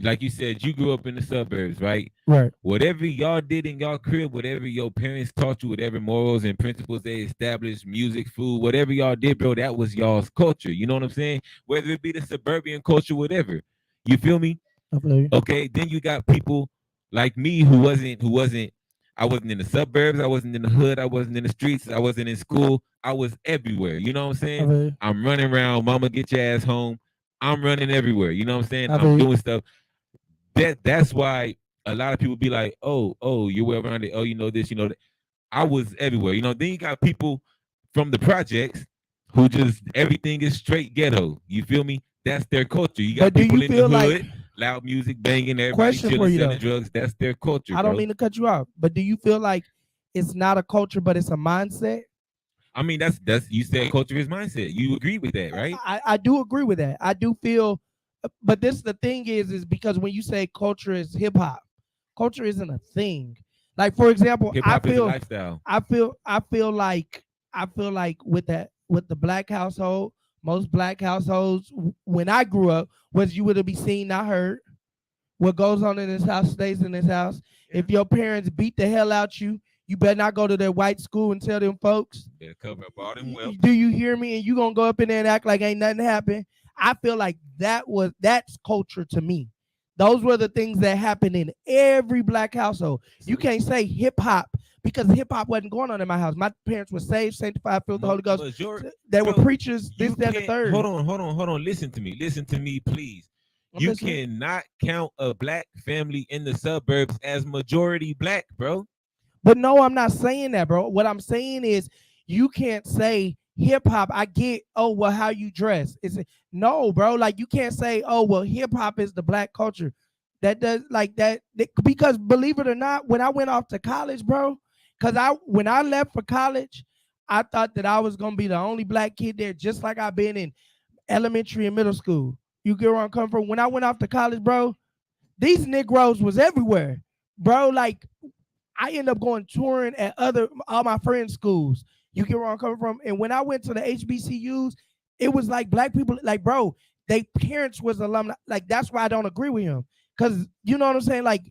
like you said, you grew up in the suburbs, right? Right. Whatever y'all did in y'all crib, whatever your parents taught you, whatever morals and principles they established, music, food, whatever y'all did, bro, that was y'all's culture. You know what I'm saying? Whether it be the suburban culture, whatever. You feel me? I feel you. Okay. Then you got people like me who wasn't. I wasn't in the suburbs. I wasn't in the hood. I wasn't in the streets. I wasn't in school. I was everywhere. You know what I'm I saying? feel you. I'm running around. Mama, get your ass home. I'm running everywhere. You know what I'm saying? I feel I'm you. doing stuff that's why a lot of people be like, oh, you're well rounded. Oh, you know this, you know that. I was everywhere. You know, then you got people from the projects who just everything is straight ghetto. You feel me? That's their culture. You got But do people you in the feel hood, like, loud music, banging, everybody question for chilling, you selling though? drugs. That's their culture, I don't bro. mean to cut you off, but do you feel like it's not a culture, but it's a mindset? I mean, that's you said culture is mindset. You agree with that, right? I do agree with that. I do feel, but this the thing is because when you say culture is hip hop, culture isn't a thing. Like for example, Hip hop is a lifestyle. I feel like with the black household, most black households when I grew up was you would have be seen, not heard. What goes on in this house stays in this house. If your parents beat the hell out you, you better not go to their white school and tell them folks. Better cover up all them well. Do you hear me? And you gonna go up in there and act like ain't nothing happened. I feel like that's culture to me. Those were the things that happened in every black household. You can't say hip hop because hip hop wasn't going on in my house. My parents were saved, sanctified, filled with the Holy Ghost. They were Bro, preachers, this, that, and the third. Hold on. Listen to me, please. I'm You listening. cannot count a black family in the suburbs as majority black, bro. But no, I'm not saying that, bro. What I'm saying is you can't say hip hop. I get, oh, well, how you dress. No, bro. Like you can't say, oh, well, hip hop is the black culture. That does like that because believe it or not, when I went off to college, bro, because when I left for college, I thought that I was gonna be the only black kid there, just like I've been in elementary and middle school. You get where I'm coming from? When I went off to college, bro, these Negroes was everywhere, bro. Like I end up going touring at all my friends' schools. You get where I'm coming from? And when I went to the HBCUs, it was like black people, like, bro, they parents was alumni. Like, that's why I don't agree with him. Cause you know what I'm saying? Like,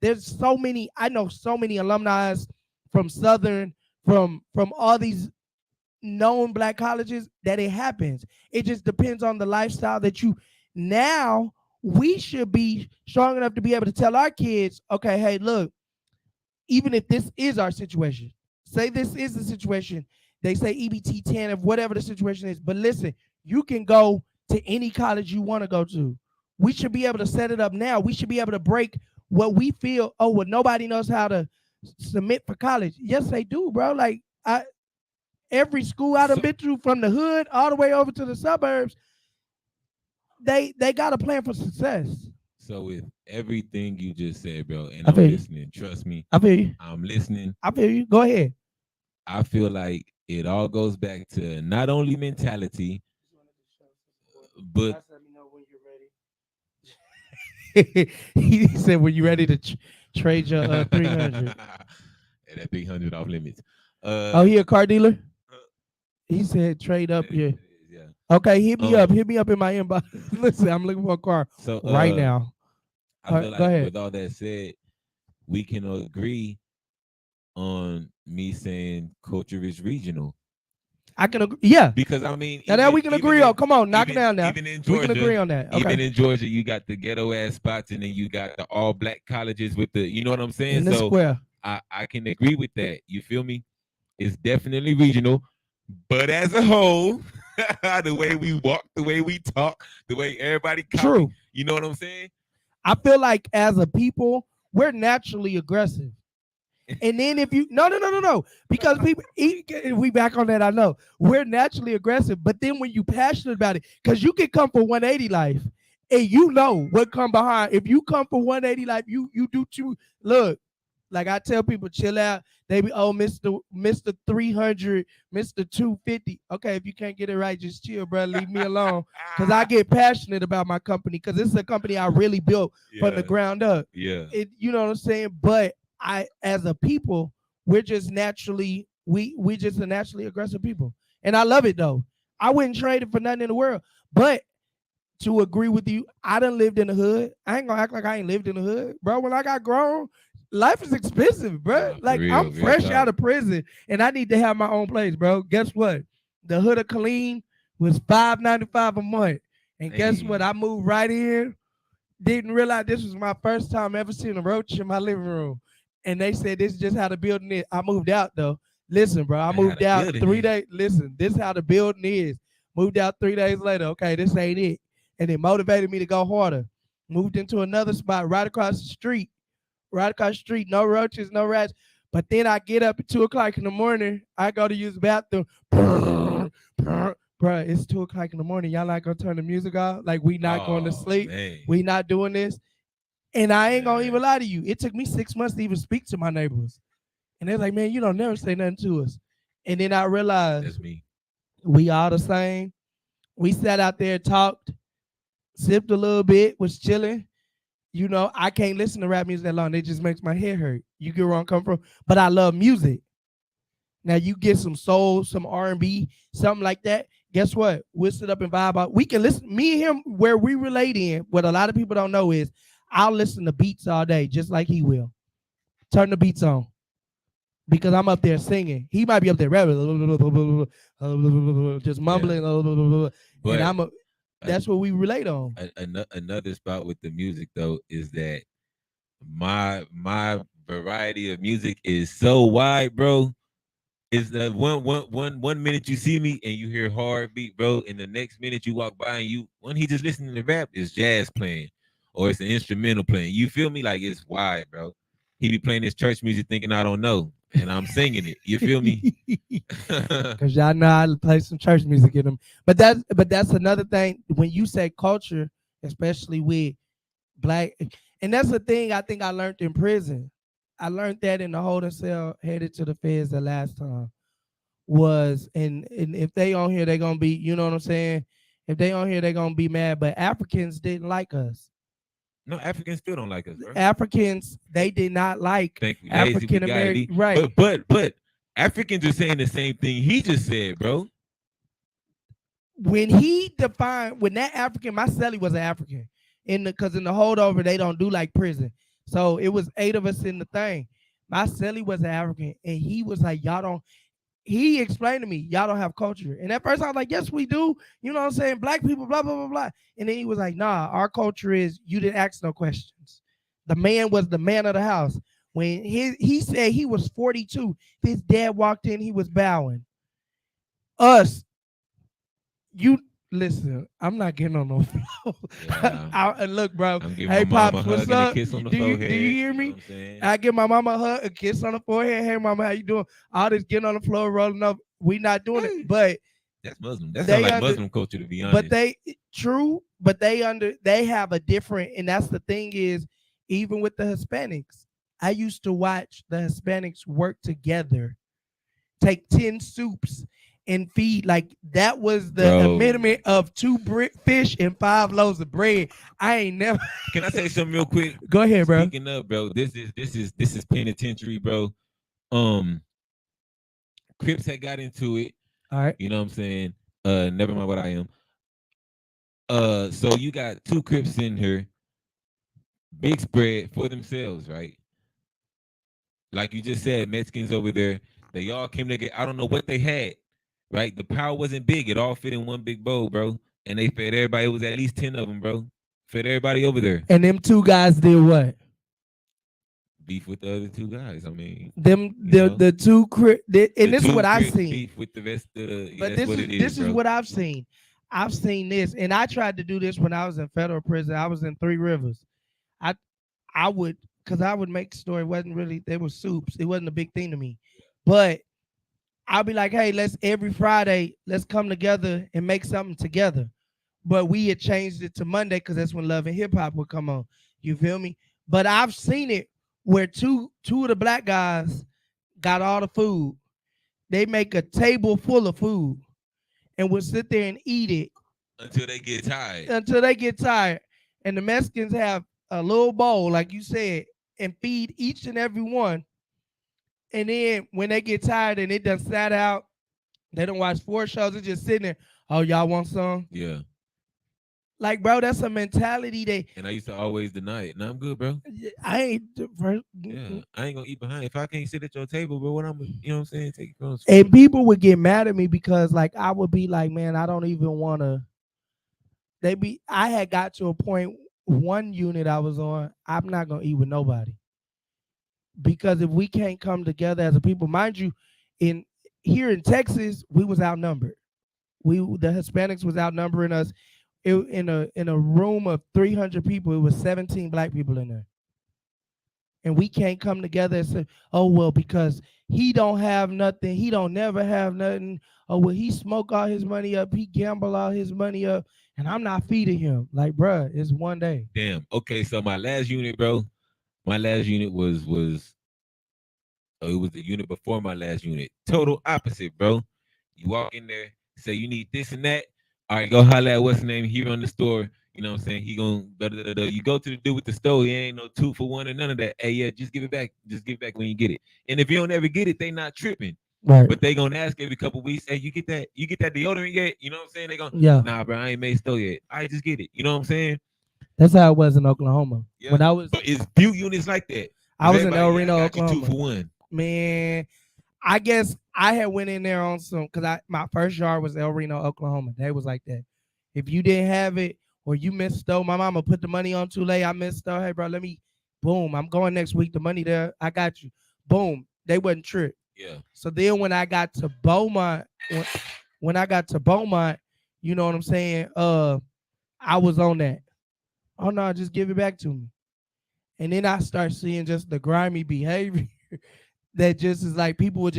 I know so many alumni from Southern, from all these known black colleges that it happens. It just depends on the lifestyle that you now we should be strong enough to be able to tell our kids, okay, hey, look, even if this is our situation, say this is the situation, they say EBT 10 of whatever the situation is, but listen, you can go to any college you want to go to. We should be able to set it up now. We should be able to break what we feel, oh, well, nobody knows how to submit for college. Yes, they do, bro. Like, every school I done been through from the hood all the way over to the suburbs, they got a plan for success. So with everything you just said, bro, and I I'm feel you. listening, trust me, I feel you. I'm listening. I feel you. Go ahead. I feel like it all goes back to not only mentality, but He said, when you ready to trade your 300. And that 300 off limits. Oh, he a car dealer? He said trade up here. Yeah. Okay, hit me up. Hit me up in my inbox. Listen, I'm looking for a car So right now. I feel go like ahead. with all that said, we can agree on me saying culture is regional. I can agree. Yeah. Because I mean, Now that we can agree on. Come on, knock it down now. Even in Georgia, we can agree on that. Okay. Even in Georgia, you got the ghetto ass spots, and then you got the all black colleges with the, you know what I'm saying? In the square. I can agree with that. You feel me? It's definitely regional, but as a whole, the way we walk, the way we talk, the way everybody copy, True. You know what I'm saying? I feel like as a people, we're naturally aggressive. And then if you no, because people we back on that. I know we're naturally aggressive, but then when you passionate about it, because you can come for 180 life, and you know what come behind. If you come for 180 life, you do too. Look, like I tell people, chill out. They be Mr. 300, Mr. 250. Okay, if you can't get it right, just chill, bro. Leave me alone, because I get passionate about my company, because this is a company I really built from the ground up. Yeah, you know what I'm saying, but. As a people, we're just naturally we just a naturally aggressive people, and I love it though. I wouldn't trade it for nothing in the world. But to agree with you, I done lived in the hood. I ain't gonna act like I ain't lived in the hood, bro. When I got grown, life is expensive, bro. Like I'm fresh out of prison, and I need to have my own place, bro. Guess what? The hood of Killeen was $5.95 a month, and guess what? I moved right in. Didn't realize this was my first time ever seeing a roach in my living room. And they said this is just how the building is. I moved out though. Listen, bro, I moved out 3 days. Listen, this is how the building is. Moved out 3 days later. Okay, this ain't it. And it motivated me to go harder. Moved into another spot right across the street. Right across the street. No roaches, no rats. But then I get up at 2 o'clock in the morning. I go to use the bathroom. Bro, it's 2 o'clock in the morning. Y'all not gonna turn the music off? Like we not going to sleep. Man. We not doing this. And I ain't gonna even lie to you. It took me 6 months to even speak to my neighbors. And they're like, man, you don't never say nothing to us. And then I realized that's me. We all the same. We sat out there, talked, sipped a little bit, was chilling. You know, I can't listen to rap music that long. It just makes my head hurt. You get where I'm coming from. But I love music. Now you get some soul, some R&B, something like that. Guess what? We'll sit up and vibe out. We can listen. Me and him, where we relate in, what a lot of people don't know is I'll listen to beats all day, just like he will. Turn the beats on. Because I'm up there singing. He might be up there just mumbling. But and that's what we relate on. Another spot with the music though is that my variety of music is so wide, bro. Is that one minute you see me and you hear hard beat, bro, and the next minute you walk by and when he just listening to rap, is jazz playing or it's an instrumental playing. You feel me? Like it's wide, bro. He be playing his church music thinking I don't know, and I'm singing it. You feel me? Because y'all know I play some church music in them. But that's another thing. When you say culture, especially with black, and that's the thing I think I learned in prison. I learned that in the holding cell, headed to the feds the last time. And if they on here, they're gonna be, you know what I'm saying? If they on here, they're gonna be mad. But Africans didn't like us. No, Africans still don't like us, bro. Africans, they did not like African American, right? But Africans are saying the same thing he just said, bro. When he defined, when that African, my cellie was an African, because in the holdover they don't do like prison, so it was 8 of us in the thing. My cellie was an African, and he was like, y'all don't. he explained to me, y'all don't have culture. And at first I was like, yes, we do. You know what I'm saying? Black people, blah, blah, blah, blah. And then he was like, nah, our culture is you didn't ask no questions. The man was the man of the house. When he said he was 42, his dad walked in, he was bowing. Us, you listen, I'm not getting on no floor. Yeah. And look, bro. I'm giving Hey, my mom a Pops, what's hug and a up? kiss on the Do you forehead. hear You know me? what I'm saying? I give my mama a hug, a kiss on the forehead. Hey, mama, how you doing? All this getting on the floor, rolling up. We not doing it, but That's Muslim. That sounds they like under, Muslim culture, to be honest. but they have a different, and that's the thing is, even with the Hispanics, I used to watch the Hispanics work together, take 10 soups and feed. Like that was the Bro. amendment of 2 fish and 5 loaves of bread. I ain't never. Can I say something real quick? Go ahead, bro. Speaking up, bro. This is penitentiary, bro. Crips had got into it. All right. You know what I'm saying? Never mind what I am. So you got 2 Crips in here, big spread for themselves, right? Like you just said, Mexicans over there, they all came together. I don't know what they had, right? The power wasn't big. It all fit in one big bowl, bro. And they fed everybody. It was at least 10 of them, bro. Fed everybody over there. And them 2 guys did what? Beef with the other 2 guys. I mean, The 2 and this is what I've seen. Beef with the rest of the, But this is what I've seen. I've seen this, and I tried to do this when I was in federal prison. I was in 3 Rivers. I would, because I would make story. It wasn't really, they were soups. It wasn't a big thing to me. But I'll be like, hey, let's every Friday, let's come together and make something together. But we had changed it to Monday because that's when Love and Hip Hop would come on. You feel me? But I've seen it where two of the black guys got all the food. They make a table full of food and would sit there and eat it until they get tired. And the Mexicans have a little bowl, like you said, and feed each and every one. And then when they get tired and it done sat out, they don't watch 4 shows. It's just sitting there. Oh, y'all want some? Yeah. Like, bro, that's a mentality and I used to always deny it. No, I'm good, bro. I ain't. Yeah, I ain't gonna eat behind. If I can't sit at your table, bro, what I'm, you know what I'm saying? Take it from. And people would get mad at me because, like, I would be like, man, I don't even want to. I had got to a point, one unit I was on, I'm not gonna eat with nobody. Because if we can't come together as a people, mind you, here in Texas, we was outnumbered. The Hispanics was outnumbering us. In a room of 300 people, it was 17 black people in there. And we can't come together and say, oh, well, because he don't have nothing, he don't never have nothing. Oh, well, he smoke all his money up, he gamble all his money up, and I'm not feeding him. Like, bruh, it's one day. Damn. Okay, so my last unit, bro, was it was the unit before my last unit. Total opposite, bro. You walk in there, say you need this and that. All right, go holler at what's the name here on the store. You know what I'm saying? He gonna you go to the dude with the store. He ain't no 2 for 1 or none of that. Hey, yeah, just give it back. Just give it back when you get it. And if you don't ever get it, they not tripping. Right. But they gonna ask every couple weeks, hey, you get that deodorant yet? You know what I'm saying? They gonna, yeah. Nah, bro, I ain't made store yet. I just get it. You know what I'm saying? That's how it was in Oklahoma. Yeah. When I was, but it's few units like that. I was in El Reno, Oklahoma. 2 for 1. Man, I guess I had went in there on some because my first yard was El Reno, Oklahoma. They was like that. If you didn't have it or you missed store, my mama put the money on too late. I missed store. Hey, bro, boom, I'm going next week. The money there, I got you. Boom. They wasn't tripped. Yeah. So then when I got to Beaumont, you know what I'm saying? I was on that. Oh no, just give it back to me. And then I start seeing just the grimy behavior that just is like people would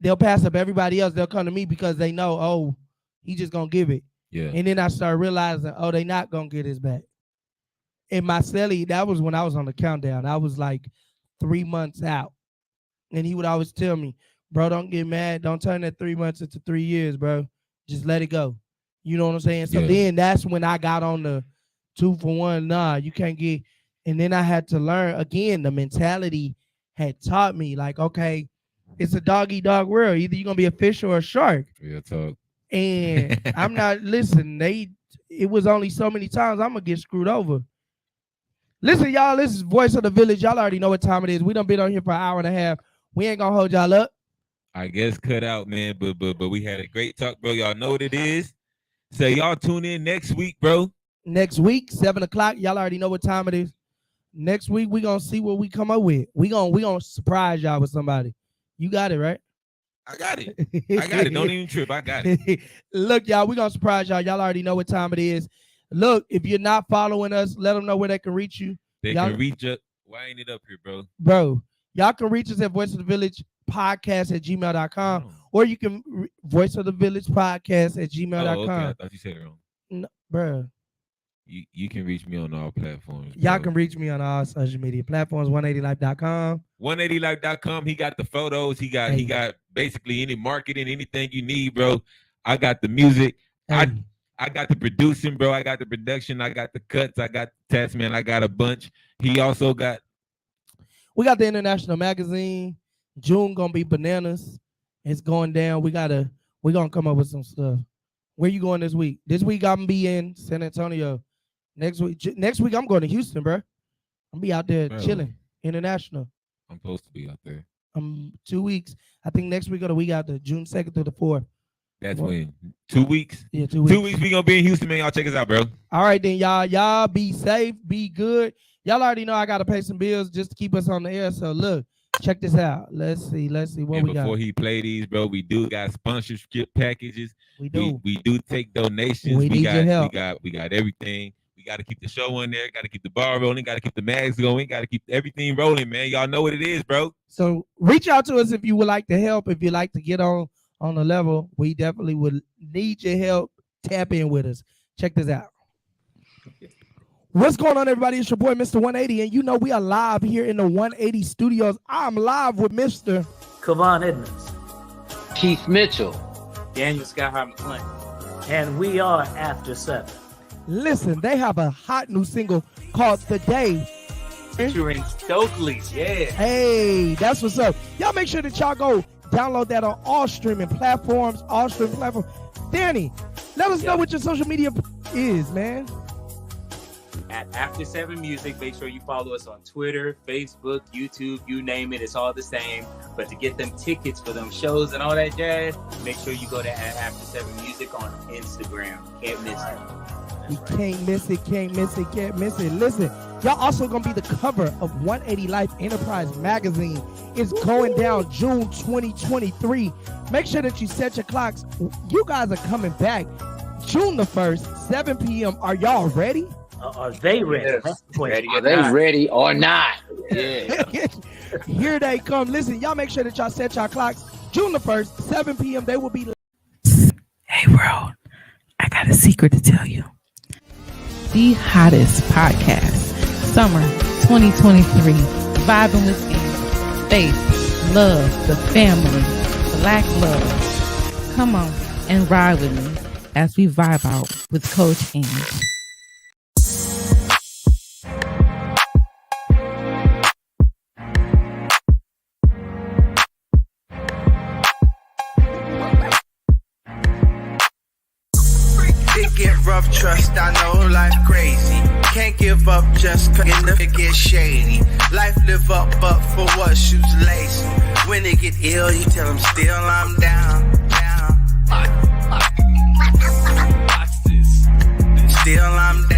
they'll pass up everybody else. They'll come to me because they know, oh, he just gonna give it. Yeah. And then I started realizing, oh, they not gonna get his back. And my celly, that was when I was on the countdown. I was like 3 months out. And he would always tell me, bro, don't get mad. Don't turn that 3 months into 3 years, bro. Just let it go. You know what I'm saying? So then that's when I got on the 2 for 1. Nah, you can't get. And then I had to learn, again, the mentality had taught me, like, okay, it's a dog-eat-dog world. Either you're going to be a fish or a shark. Real talk. And I'm not, listen, it was only so many times I'm going to get screwed over. Listen, y'all, this is Voice of the Village. Y'all already know what time it is. We done been on here for an hour and a half. We ain't going to hold y'all up. I guess cut out, man. But we had a great talk, bro. Y'all know what it is. So y'all tune in next week, bro. Next week, 7:00. Y'all already know what time it is. Next week, we gonna see what we come up with. We gonna surprise y'all with somebody. You got it, right? I got it. I got it. Don't even trip. I got it. Look, y'all, we gonna surprise y'all. Y'all already know what time it is. Look, if you're not following us, let them know where they can reach you. They y'all can reach up. Why ain't it up here, bro? Bro, y'all can reach us at Voice of the Village podcast at gmail.com, or you can Voice of the Village podcast at gmail.com. Oh, okay. I thought you said it wrong. No, bro. You can reach me on all platforms. Y'all can reach me on all social media platforms, 180life.com. 180life.com. He got the photos. He got basically any marketing, anything you need, bro. I got the music. Hey. I got the producing, bro. I got the production. I got the cuts. I got the tests, man. I got a bunch. He also got. We got the international magazine. June gonna be bananas. It's going down. We're gonna come up with some stuff. Where you going this week? This week I'm gonna be in San Antonio. Next week I'm going to Houston, bro. I'm be out there chilling. International. I'm supposed to be out there. 2 weeks. I think next week or the week after, June 2nd through the 4th. That's when 2 weeks. Yeah, 2 weeks. 2 weeks we gonna be in Houston, man. Y'all check us out, bro. All right, then y'all be safe, be good. Y'all already know I gotta pay some bills just to keep us on the air. So look, check this out. Let's see what we got. Before he play these, bro, we do got sponsorship packages. We do. We do take donations. We need your help. We got everything. We got to keep the show on there. Got to keep the bar rolling. Got to keep the mags going. Got to keep everything rolling, man. Y'all know what it is, bro. So reach out to us if you would like to help. If you'd like to get on the level, we definitely would need your help. Tap in with us. Check this out. What's going on, everybody? It's your boy, Mr. 180, and you know we are live here in the 180 studios. I'm live with Mr. Kevon Edmonds, Keith Mitchell, Daniel Skyhart McClain. and we are After 7. Listen, they have a hot new single called The Day. Featuring Stokely. Yeah. Hey, that's what's up. Y'all make sure that y'all go download that on all streaming platforms, Danny, let us know what your social media is, man. At After 7 Music, make sure you follow us on Twitter, Facebook, YouTube, you name it. It's all the same. But to get them tickets for them shows and all that jazz, make sure you go to After 7 Music on Instagram. Can't miss it. You can't miss it, can't miss it, can't miss it. Listen, y'all also gonna be the cover of 180 Life Enterprise magazine. It's going down June 2023. Make sure that you set your clocks. You guys are coming back June the 1st, 7 p.m. Are y'all ready? Are they ready? Yes. That's the question. Are they ready or not? Yeah. Here they come. Listen, y'all make sure that y'all set y'all clocks. June the 1st, 7 p.m. They will be. Hey world, I got a secret to tell you. The hottest podcast, summer 2023, vibing with me, faith, love, the family, black love. Come on and ride with me as we vibe out with Coach Ange. It get rough, trust, I know life crazy. Can't give up just cause it get shady. Life live up, but for what shoes lace. When they get ill, you tell them still I'm down. Watch this. Still I'm